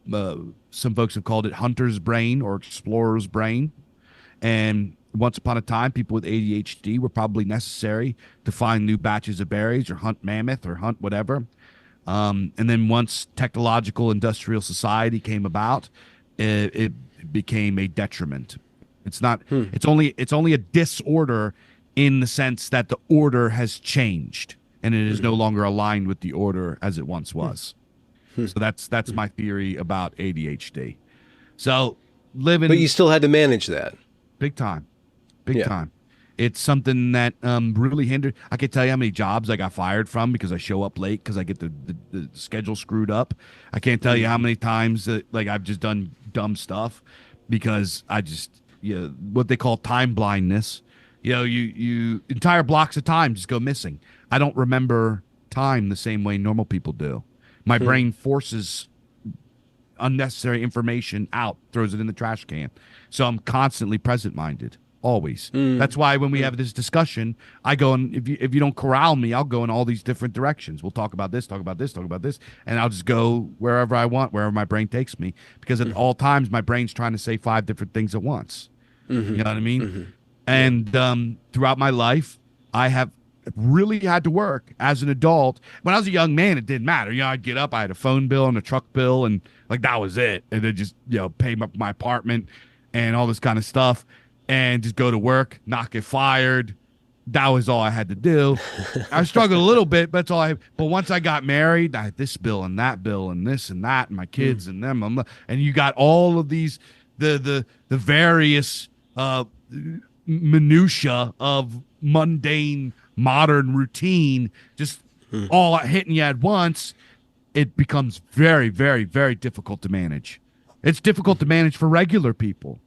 folks have called it hunter's brain or explorer's brain. And once upon a time, people with ADHD were probably necessary to find new batches of berries or hunt mammoth or hunt whatever. And then once technological industrial society came about, it became a detriment. It's not. It's only a disorder in the sense that the order has changed and it is no longer aligned with the order as it once was. So that's my theory about ADHD. So living, But you still had to manage that. big time, big time. It's something that really hindered. I can tell you how many jobs I got fired from because I show up late because I get the schedule screwed up. I can't tell you how many times that like I've just done dumb stuff because I just what they call time blindness. You entire blocks of time just go missing. I don't remember time the same way normal people do. My brain forces unnecessary information out, throws it in the trash can. So I'm constantly present-minded, always. That's why when we have this discussion, I go and if you don't corral me, I'll go in all these different directions. We'll talk about this, talk about this, talk about this, and I'll just go wherever I want, wherever my brain takes me, because at all times my brain's trying to say 5 different things at once. You know what I mean? And throughout my life, I have really had to work as an adult. When I was a young man, it didn't matter. I'd get up, I had a phone bill and a truck bill, and like that was it. And then just pay my apartment and all this kind of stuff, and just go to work, not get fired. That was all I had to do. I struggled a little bit, but that's all I. But once I got married, I had this bill and that bill and this and that, and my kids and them, and you got all of these the various minutia of mundane modern routine just all hitting you at once. It becomes very, very, very difficult to manage. It's difficult to manage for regular people.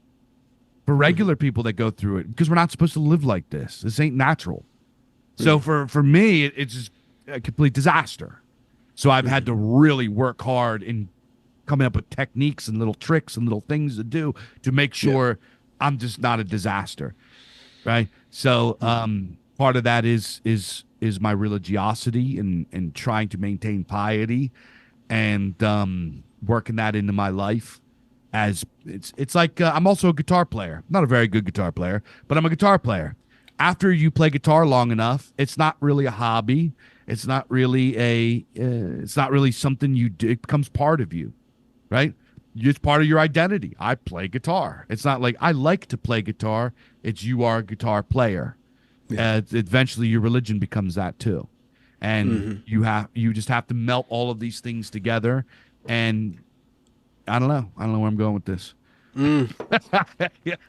For regular people that go through it, because we're not supposed to live like this. This ain't natural. So for me, it's just a complete disaster. So I've had to really work hard in coming up with techniques and little tricks and little things to do to make sure I'm just not a disaster, right? So part of that is my religiosity and trying to maintain piety and working that into my life. As it's like I'm also a guitar player. Not a very good guitar player, but I'm a guitar player. After you play guitar long enough, it's not really a hobby. It's not really something you do. It becomes part of you, right? It's part of your identity. I play guitar. It's not like I like to play guitar. It's you are a guitar player. Eventually, your religion becomes that too, and you just have to melt all of these things together. And I don't know where I'm going with this. I'm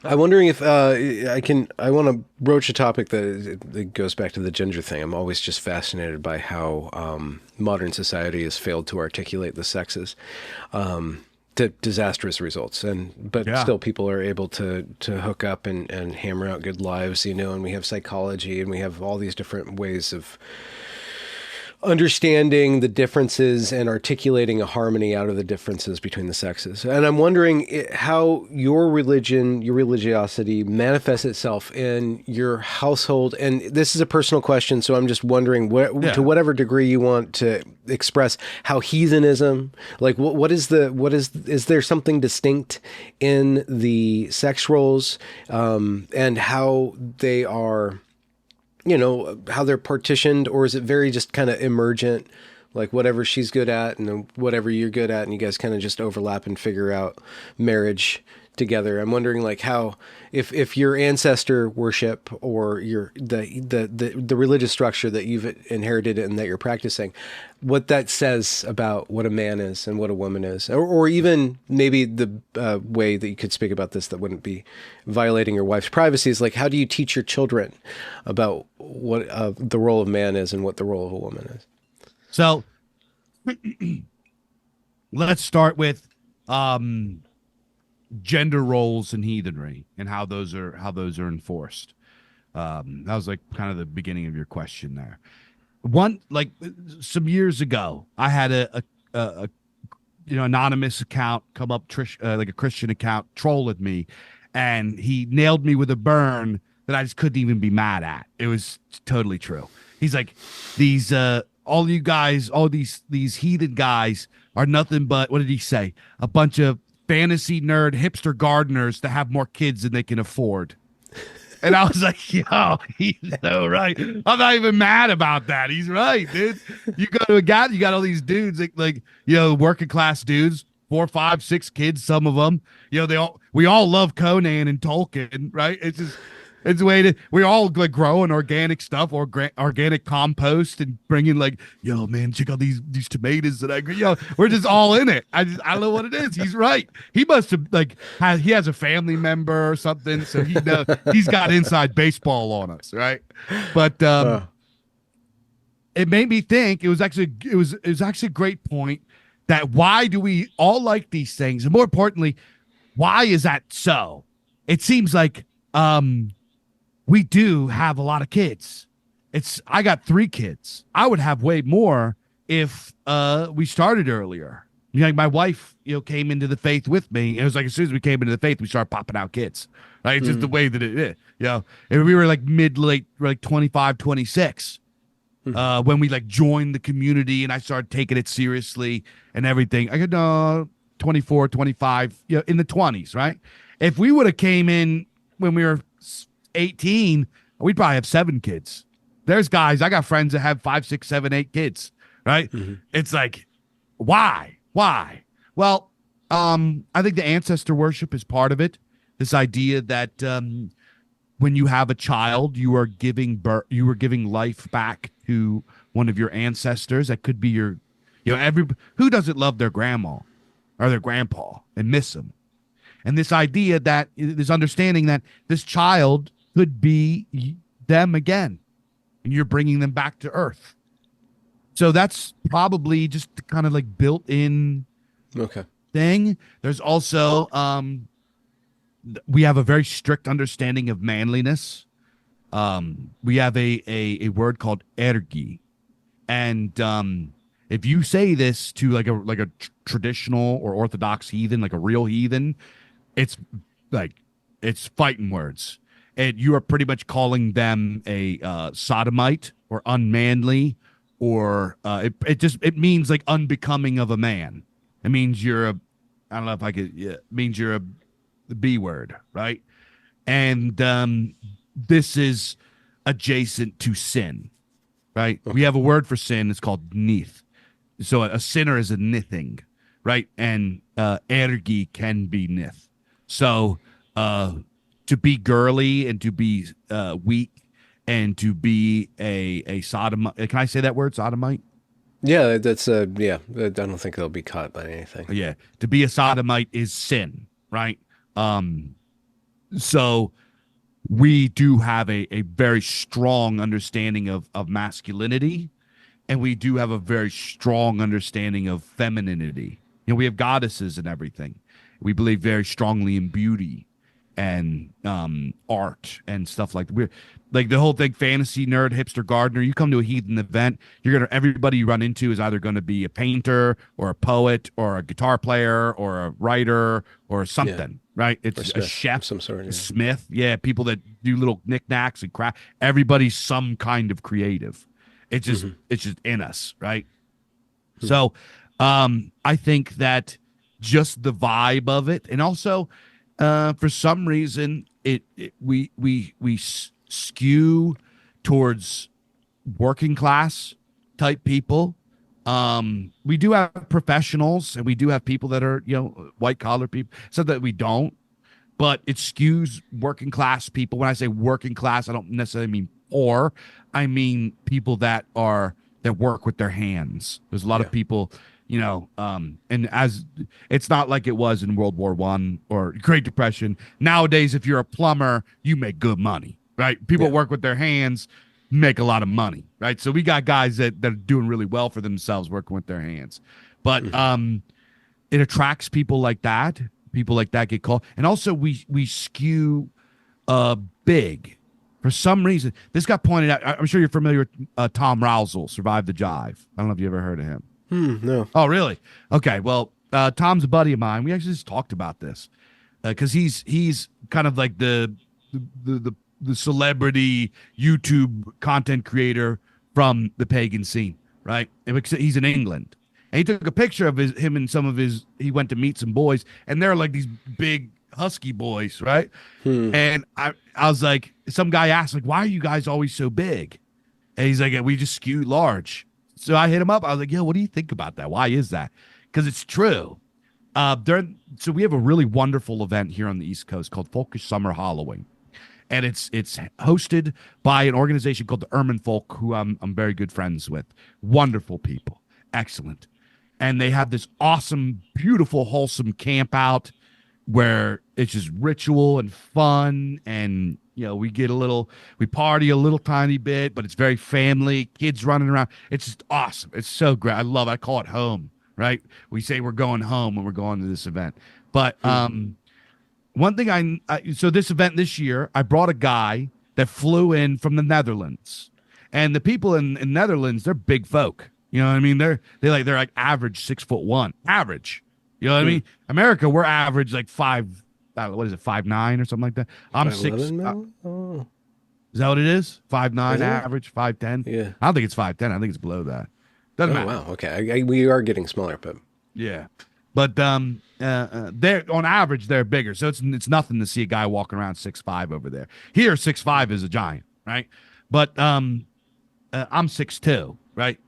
wondering if I want to broach a topic that goes back to the gender thing. I'm always just fascinated by how modern society has failed to articulate the sexes to disastrous results. But still people are able to hook up and hammer out good lives, and we have psychology and we have all these different ways of understanding the differences and articulating a harmony out of the differences between the sexes. And I'm wondering how your religiosity manifests itself in your household. And this is a personal question, so I'm just wondering to whatever degree you want to express how heathenism, like is there something distinct in the sex roles and how they are, how they're partitioned, or is it very just kind of emergent, like whatever she's good at and whatever you're good at, and you guys kind of just overlap and figure out marriage together? I'm wondering like how, if your ancestor worship or the religious structure that you've inherited and that you're practicing, what that says about what a man is and what a woman is, or even maybe the way that you could speak about this that wouldn't be violating your wife's privacy is like, how do you teach your children about what the role of man is and what the role of a woman is? So let's start with gender roles and heathenry and how those are enforced. That was like kind of the beginning of your question there. Some years ago, I had a anonymous account come up, like a Christian account, troll at me, and he nailed me with a burn that I just couldn't even be mad at. It was totally true. He's like, these all you guys, all these heathen guys are nothing but, what did he say? A bunch of fantasy nerd hipster gardeners that have more kids than they can afford. And I was like, yo, he's so right. I'm not even mad about that. He's right, dude. You go to a guy, you got all these dudes, like working class dudes, 4, 5, 6 kids, some of them. We all love Conan and Tolkien, right? It's the way we all like growing organic stuff or organic compost and bringing like, yo, man, check out these tomatoes that I grew. We're just all in it. I don't know what it is. He's right. He must have he has a family member or something, so he's got inside baseball on us, right? But it made me think. It was actually a great point that why do we all like these things, and more importantly, why is that so? It seems like we do have a lot of kids. I got 3 kids. I would have way more if we started earlier. Like my wife, came into the faith with me. It was like as soon as we came into the faith, we started popping out kids. Right? It's just the way that it is. And we were like late, like 25, 26. When we like joined the community and I started taking it seriously and everything. I got 24, 25, in the 20s, right? If we would have came in when we were 18, we'd probably have 7 kids. There's guys, I got friends that have 5, 6, 7, 8 kids, right? It's like, why? Well, I think the ancestor worship is part of it. This idea that when you have a child, you are giving life back to one of your ancestors. That could be who doesn't love their grandma or their grandpa and miss them? And this idea that this understanding that this child could be them again, and you're bringing them back to earth. So that's probably just kind of like built in thing. There's also, we have a very strict understanding of manliness. We have a word called ergi. And if you say this to like a traditional or orthodox heathen, like a real heathen, it's fighting words. And you are pretty much calling them a sodomite or unmanly, or it means like unbecoming of a man. It means it means you're the B word, right? And this is adjacent to sin, right? We have a word for sin. It's called nith. So a sinner is a nithing, right? And ergi can be nith. So to be girly and to be weak and to be a sodomite. Can I say that word, sodomite? Yeah, that's yeah. I don't think they'll be caught by anything. Yeah, to be a sodomite is sin, right? So we do have a very strong understanding of masculinity, and we do have a very strong understanding of femininity. We have goddesses and everything. We believe very strongly in beauty and art and stuff like that. We're like the whole thing, fantasy nerd, hipster gardener. You come to a heathen event, everybody you run into is either going to be a painter or a poet or a guitar player or a writer or something, right? It's a chef, some sort, a smith, people that do little knickknacks and craft. Everybody's some kind of creative. It's just in us, right? So I think that just the vibe of it, and also for some reason we skew towards working class type people. We do have professionals and we do have people that are white collar people, so that we don't, but it skews working class people. When I say working class, I don't necessarily mean poor. I mean people that work with their hands. There's a lot of people, and as it's not like it was in World War I or Great Depression. Nowadays, if you're a plumber, you make good money, right? People work with their hands, make a lot of money, right? So we got guys that are doing really well for themselves working with their hands. But it attracts people like that. People like that get called. And also we skew big. For some reason, this got pointed out. I'm sure you're familiar with Tom Rousel, Survive the Jive. I don't know if you ever heard of him. No. Oh, really? Okay. Well, Tom's a buddy of mine. We actually just talked about this because he's kind of like the celebrity YouTube content creator from the pagan scene, right? He's in England, And he took a picture of him and some of his. He went to meet some boys, and they're like these big husky boys, right? And I was like, some guy asked like, "Why are you guys always so big?" And he's like, "We just skew large." So I hit him up. I was like, "Yo, what do you think about that? Why is that?" Because it's true. So we have a really wonderful event here on the East Coast called Folkish Summer Halloween, and it's hosted by an organization called the Ermin Folk, who I'm very good friends with. Wonderful people, excellent, and they have this awesome, beautiful, wholesome camp out where it's just ritual and fun, and we party a little tiny bit, but it's very family, kids running around. It's just awesome. It's so great. I love it. I call it home, right? We say we're going home when we're going to this event. But one thing so this event this year, I brought a guy that flew in from the Netherlands, and the people in Netherlands, they're big folk. You know what I mean? They're like average 6'1", average. You know what I mean? America, we're average like 5'9" or something like that. I'm 6. Is that what it is? 5'9" average, 5'10"? Yeah. I don't think it's 5'10". I think it's below that. Doesn't matter. Wow. Okay. We are getting smaller, but yeah. But they're on average they're bigger, so it's nothing to see a guy walking around 6'5" over there. Here, 6'5" is a giant, right? But I'm 6'2", right?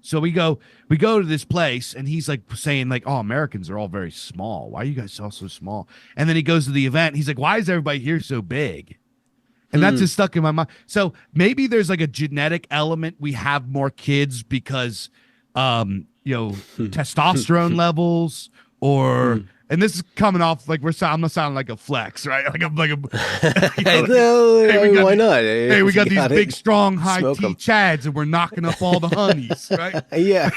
So we go to this place, and he's like saying like, "Oh, Americans are all very small. Why are you guys all so small?" And then he goes to the event. He's like, "Why is everybody here so big?" And that's just stuck in my mind. So maybe there's like a genetic element. We have more kids because, testosterone levels, or and this is coming off like I'm gonna sound like a flex, right? Like I'm like why not? Hey, we got these big, strong, high T chads, and we're knocking up all the honeys, right? Yeah.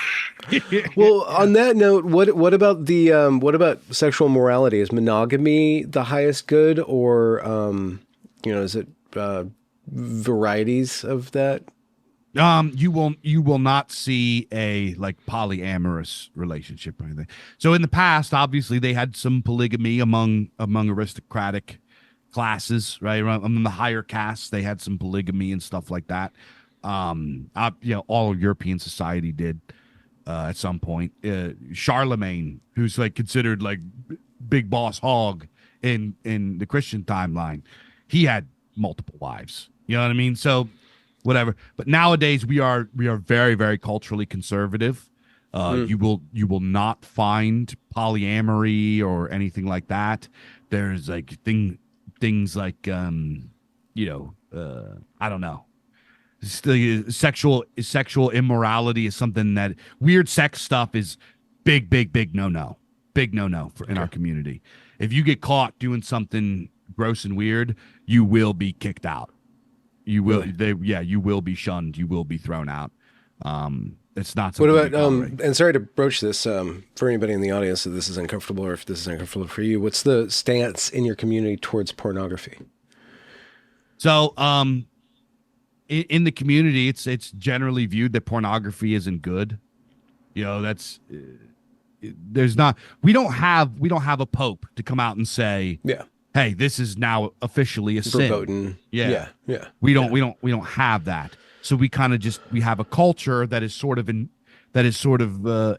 Well, on that note, what about what about sexual morality? Is monogamy the highest good, or is it varieties of that? You will not see a like polyamorous relationship or anything. So in the past, obviously they had some polygamy among aristocratic classes, right? Among the higher castes, they had some polygamy and stuff like that. All of European society did at some point. Charlemagne, who's like considered like big boss hog in the Christian timeline, he had multiple wives. You know what I mean? So whatever. But nowadays we are very, very culturally conservative. You will not find polyamory or anything like that. There's like things like I don't know. Sexual immorality is something that weird sex stuff is big no in our community. If you get caught doing something gross and weird, you will be kicked out. You will, you will be shunned. You will be thrown out. It's not something. What about, and sorry to broach this for anybody in the audience, if this is uncomfortable or if this is uncomfortable for you, what's the stance in your community towards pornography? So, in the community, it's generally viewed that pornography isn't good. That's, we don't have a pope to come out and say, hey, this is now officially a sin. Yeah. We don't have that. So we kind of we have a culture that is sort of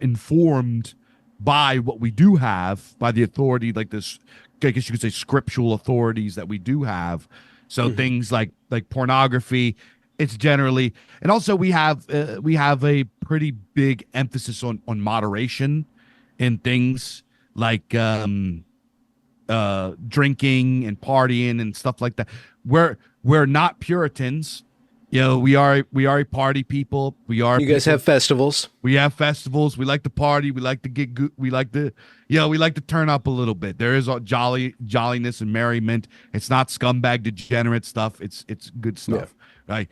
informed by what we do have, by the authority, like this, I guess you could say scriptural authorities that we do have. So things like pornography, it's generally, and also we have a pretty big emphasis on moderation in things like drinking and partying and stuff like that. We're not Puritans. We are a party people. We are. You guys have festivals. We have festivals. We like to party. We like to get good. We like to turn up a little bit. There is a jolliness and merriment. It's not scumbag degenerate stuff. It's good stuff, right?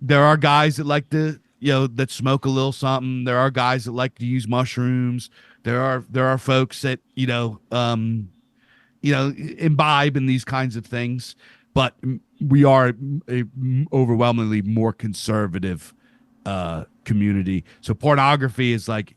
There are guys that like to that smoke a little something. There are guys that like to use mushrooms. There are folks that imbibe in these kinds of things, but we are a overwhelmingly more conservative community. So pornography is like,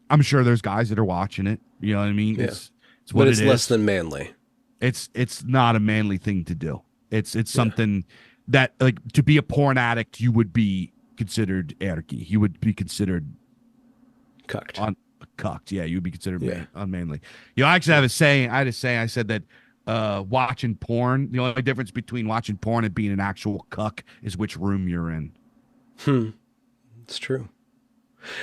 I'm sure there's guys that are watching it. You know what I mean? Yeah. It's what it's it less is. than manly. It's not a manly thing to do. It's something that, like, to be a porn addict, you would be considered anarchy. You would be considered Cucked. Cucked. Yeah, you'd be considered unmanly. I actually have a saying. I had a saying. I said that watching porn, the only difference between watching porn and being an actual cuck is which room you're in. It's true.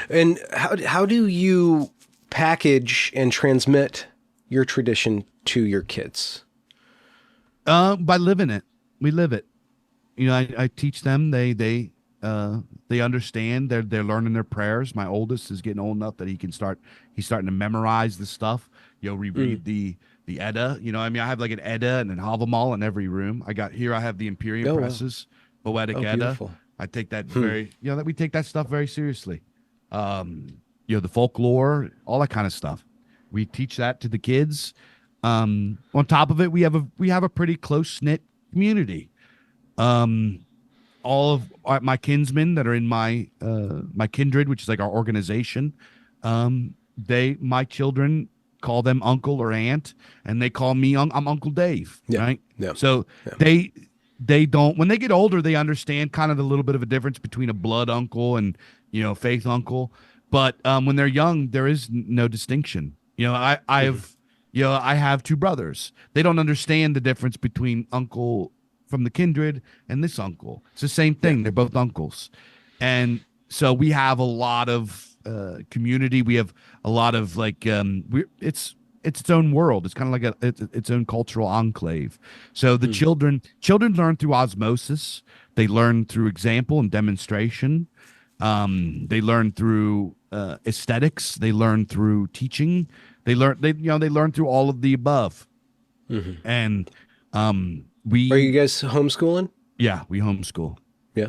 And how do you package and transmit your tradition to your kids? By living it. We live it. I teach them. They understand. They're learning their prayers. My oldest is getting old enough that he's starting to memorize the stuff. Reread the Edda. I have like an Edda and an Havamal in every room. I have the Imperium presses, Poetic Edda. Beautiful. I take that that we take that stuff very seriously. The folklore, all that kind of stuff. We teach that to the kids. On top of it, we have a pretty close-knit community. All of my kinsmen that are in my kindred, which is like our organization, my children call them uncle or aunt, and they call me I'm Uncle Dave, right? Yeah. So they don't, when they get older, they understand kind of the little bit of a difference between a blood uncle and faith uncle. But when they're young, there is no distinction. I have two brothers. They don't understand the difference between uncle from the kindred and this uncle. It's the same thing. Yeah. They're both uncles. And so we have a lot of community. We have a lot of it's its own world. It's kind of like its own cultural enclave. So the children learn through osmosis. They learn through example and demonstration. They learn through aesthetics. They learn through teaching. They learn through all of the above. Mm-hmm. And are you guys homeschooling? Yeah, we homeschool. Yeah.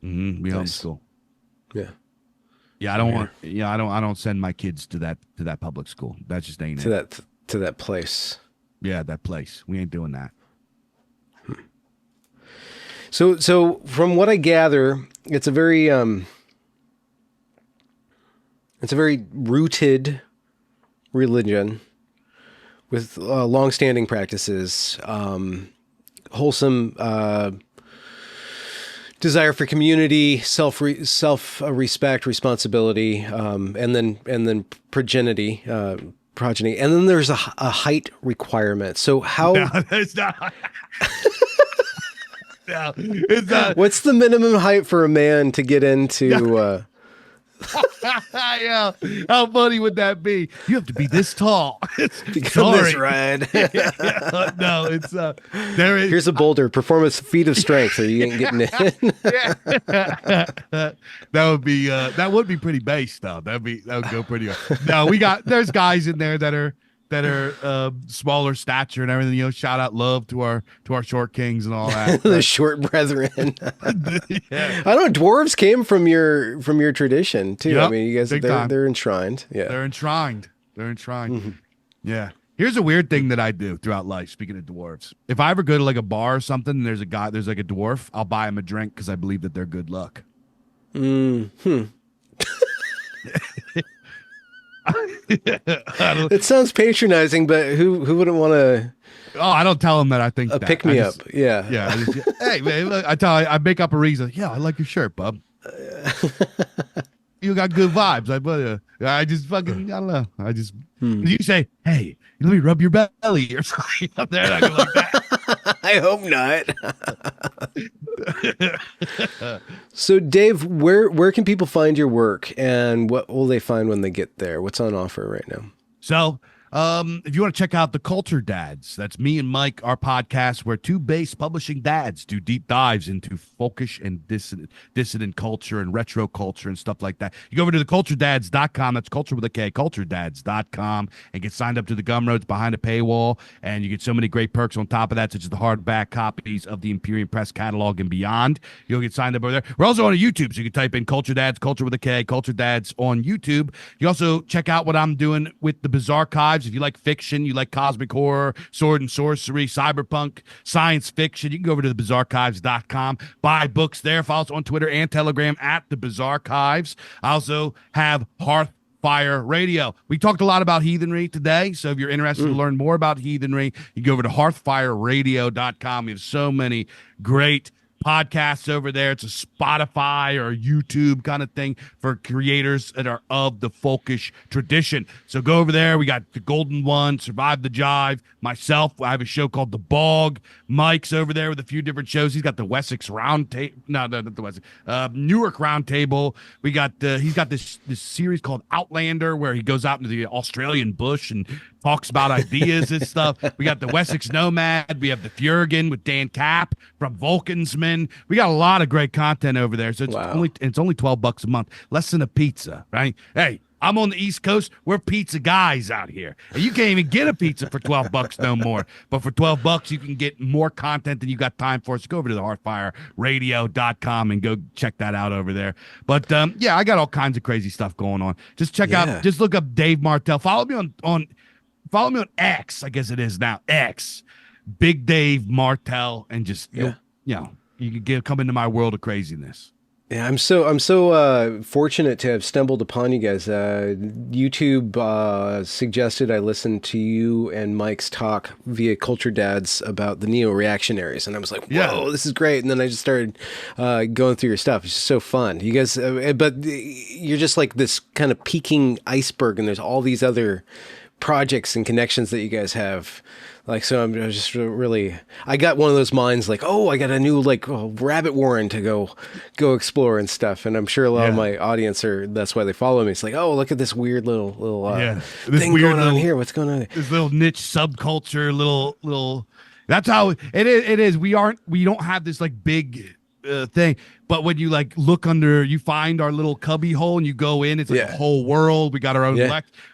Mm-hmm. We homeschool. Yeah. Yeah, I don't send my kids to that public school. That just ain't it. To that place. Yeah, that place. We ain't doing that. So from what I gather, it's a very rooted religion with long-standing practices, wholesome desire for community, self-respect, responsibility, and then progeny, and then there's a height requirement. So how? No, it's not. No, it's not. What's the minimum height for a man to get into? Yeah. How funny would that be? You have to be this tall. Become this ride. No, it's Here's a boulder. Perform a feat of strength, or you ain't getting in. That would be pretty base though. That would go pretty well. No, there's guys in there that are smaller stature and everything. Shout out love to our short kings and all that. The short brethren. Yeah. I don't know. Dwarves came from your tradition too. Yep, I mean, you guys they're enshrined. Yeah, they're enshrined. Mm-hmm. Yeah. Here's a weird thing that I do throughout life. Speaking of dwarves, if I ever go to like a bar or something, and there's like a dwarf, I'll buy him a drink because I believe that they're good luck. It sounds patronizing, but who wouldn't want to? Oh, I don't tell them that I think that. Pick me up. Yeah. Hey man, look, I make up a reason. Yeah, I like your shirt, bub. You got good vibes. I just fucking, I don't know. You say, hey, let me rub your belly or something. They're not gonna like that. I hope not. So Dave, where can people find your work, and what will they find when they get there? What's on offer right now? So if you want to check out the Culture Dads, that's me and Mike, our podcast where two bass publishing dads do deep dives into folkish and dissident culture and retro culture and stuff like that. You go over to theculturedads.com. That's culture with a K, culturedads.com, and get signed up to the Gumroads behind a paywall. And you get so many great perks on top of that, such as the hardback copies of the Imperium Press catalog and beyond. You'll get signed up over there. We're also on YouTube, so you can type in Culture Dads, culture with a K, Culture Dads on YouTube. You also check out what I'm doing with the Bizar Kives. If you like fiction, you like cosmic horror, sword and sorcery, cyberpunk, science fiction, you can go over to thebizarkives.com, buy books there. Follow us on Twitter and Telegram at the Bizar Kives. I also have Hearthfire Radio. We talked a lot about heathenry today, so if you're interested to learn more about heathenry, you go over to hearthfireradio.com. We have so many great podcasts over there. It's a Spotify or YouTube kind of thing for creators that are of the folkish tradition. So go over there. We got the Golden One, Survive the Jive, myself. I have a show called The Bog. Mike's over there with a few different shows. He's got the Wessex Round Table. No, not the Wessex. Newark Round Table. We got he's got this series called Outlander where he goes out into the Australian bush and talks about ideas and stuff. We got the Wessex Nomad. We have the Fjurgen with Dan Cap from Vulcansman. We got a lot of great content over there. So it's only $12 a month, less than a pizza, right? Hey, I'm on the East Coast. We're pizza guys out here. And you can't even get a pizza for $12 no more. But for $12, you can get more content than you got time for. So go over to the heartfireradio.com and go check that out over there. But yeah, I got all kinds of crazy stuff going on. Just check out, just look up Dave Martel. Follow me on X, I guess it is now. X. Big Dave Martel, and just you can come into my world of craziness. Yeah, I'm so fortunate to have stumbled upon you guys. YouTube suggested I listen to you and Mike's talk via Culture Dads about the neo-reactionaries, and I was like, whoa, this is great. And then I just started going through your stuff. It's just so fun. You guys, but you're just like this kind of peaking iceberg, and there's all these other projects and connections that you guys have. Like, so I'm just really, I got one of those minds like, oh, I got a new rabbit warren to go explore and stuff. And I'm sure a lot of my audience that's why they follow me. It's like, oh, look at this weird little thing going on here. What's going on? This little niche subculture, little. That's how it is. We don't have this like big thing, but when you like look under, you find our little cubby hole and you go in, it's like a whole world. We got our own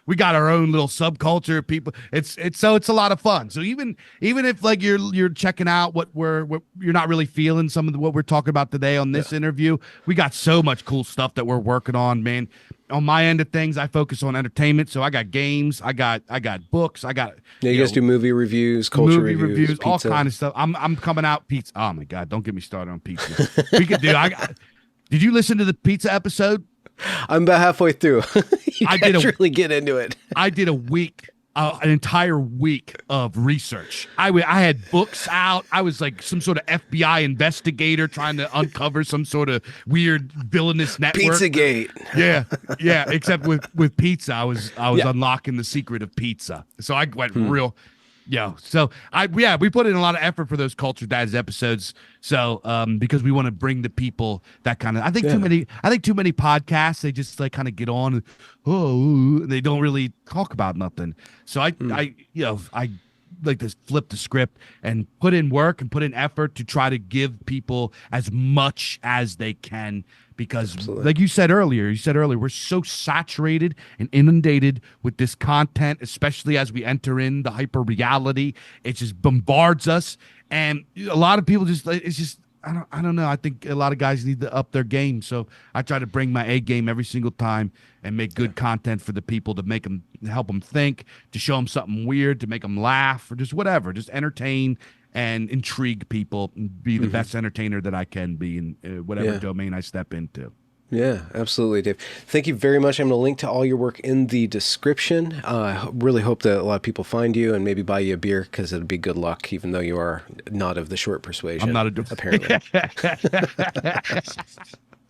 we got our own little subculture of people. It's a lot of fun. So even if like you're checking out what you're not really feeling some of what we're talking about today on this interview, we got so much cool stuff that we're working on, man. On my end of things, I focus on entertainment. So I got games, I got books, I got you guys do movie reviews, culture reviews, pizza. All kind of stuff. I'm coming out pizza. Oh my God, don't get me started on pizza. We could do. Did you listen to the pizza episode? I'm about halfway through. I did really get into it. I did an entire week of research. I had books out. I was like some sort of FBI investigator trying to uncover some sort of weird villainous network. Pizzagate. Yeah. Except with pizza, I was unlocking the secret of pizza. So I went real. Yeah. So we put in a lot of effort for those Culture Dads episodes. So because we want to bring the people that kind of, I think too many podcasts, they just like kind of get on and they don't really talk about nothing. So I like to flip the script and put in work and put in effort to try to give people as much as they can. Because like you said earlier, we're so saturated and inundated with this content, especially as we enter in the hyper reality. It just bombards us. And a lot of people I don't know. I think a lot of guys need to up their game. So I try to bring my A game every single time and make good content for the people to help them think, to show them something weird, to make them laugh, or just whatever, just entertain and intrigue people and be the best entertainer that I can be in whatever domain I step into. Yeah, absolutely, Dave. Thank you very much. I'm going to link to all your work in the description. I really hope that a lot of people find you and maybe buy you a beer, because it'll be good luck, even though you are not of the short persuasion. I'm not apparently.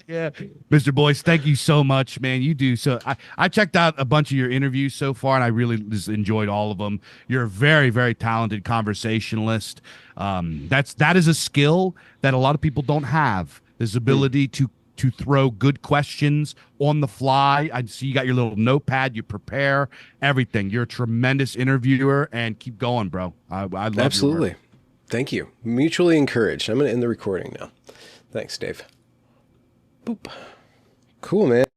Yeah, Mr. Boyce, thank you so much, man. You do so. I checked out a bunch of your interviews so far, and I really just enjoyed all of them. You're a very, very talented conversationalist. That is a skill that a lot of people don't have. This ability to throw good questions on the fly. I see you got your little notepad. You prepare everything. You're a tremendous interviewer, and keep going, bro. I love absolutely. Your work. Thank you. Mutually encouraged. I'm going to end the recording now. Thanks, Dave. Boop. Cool, man.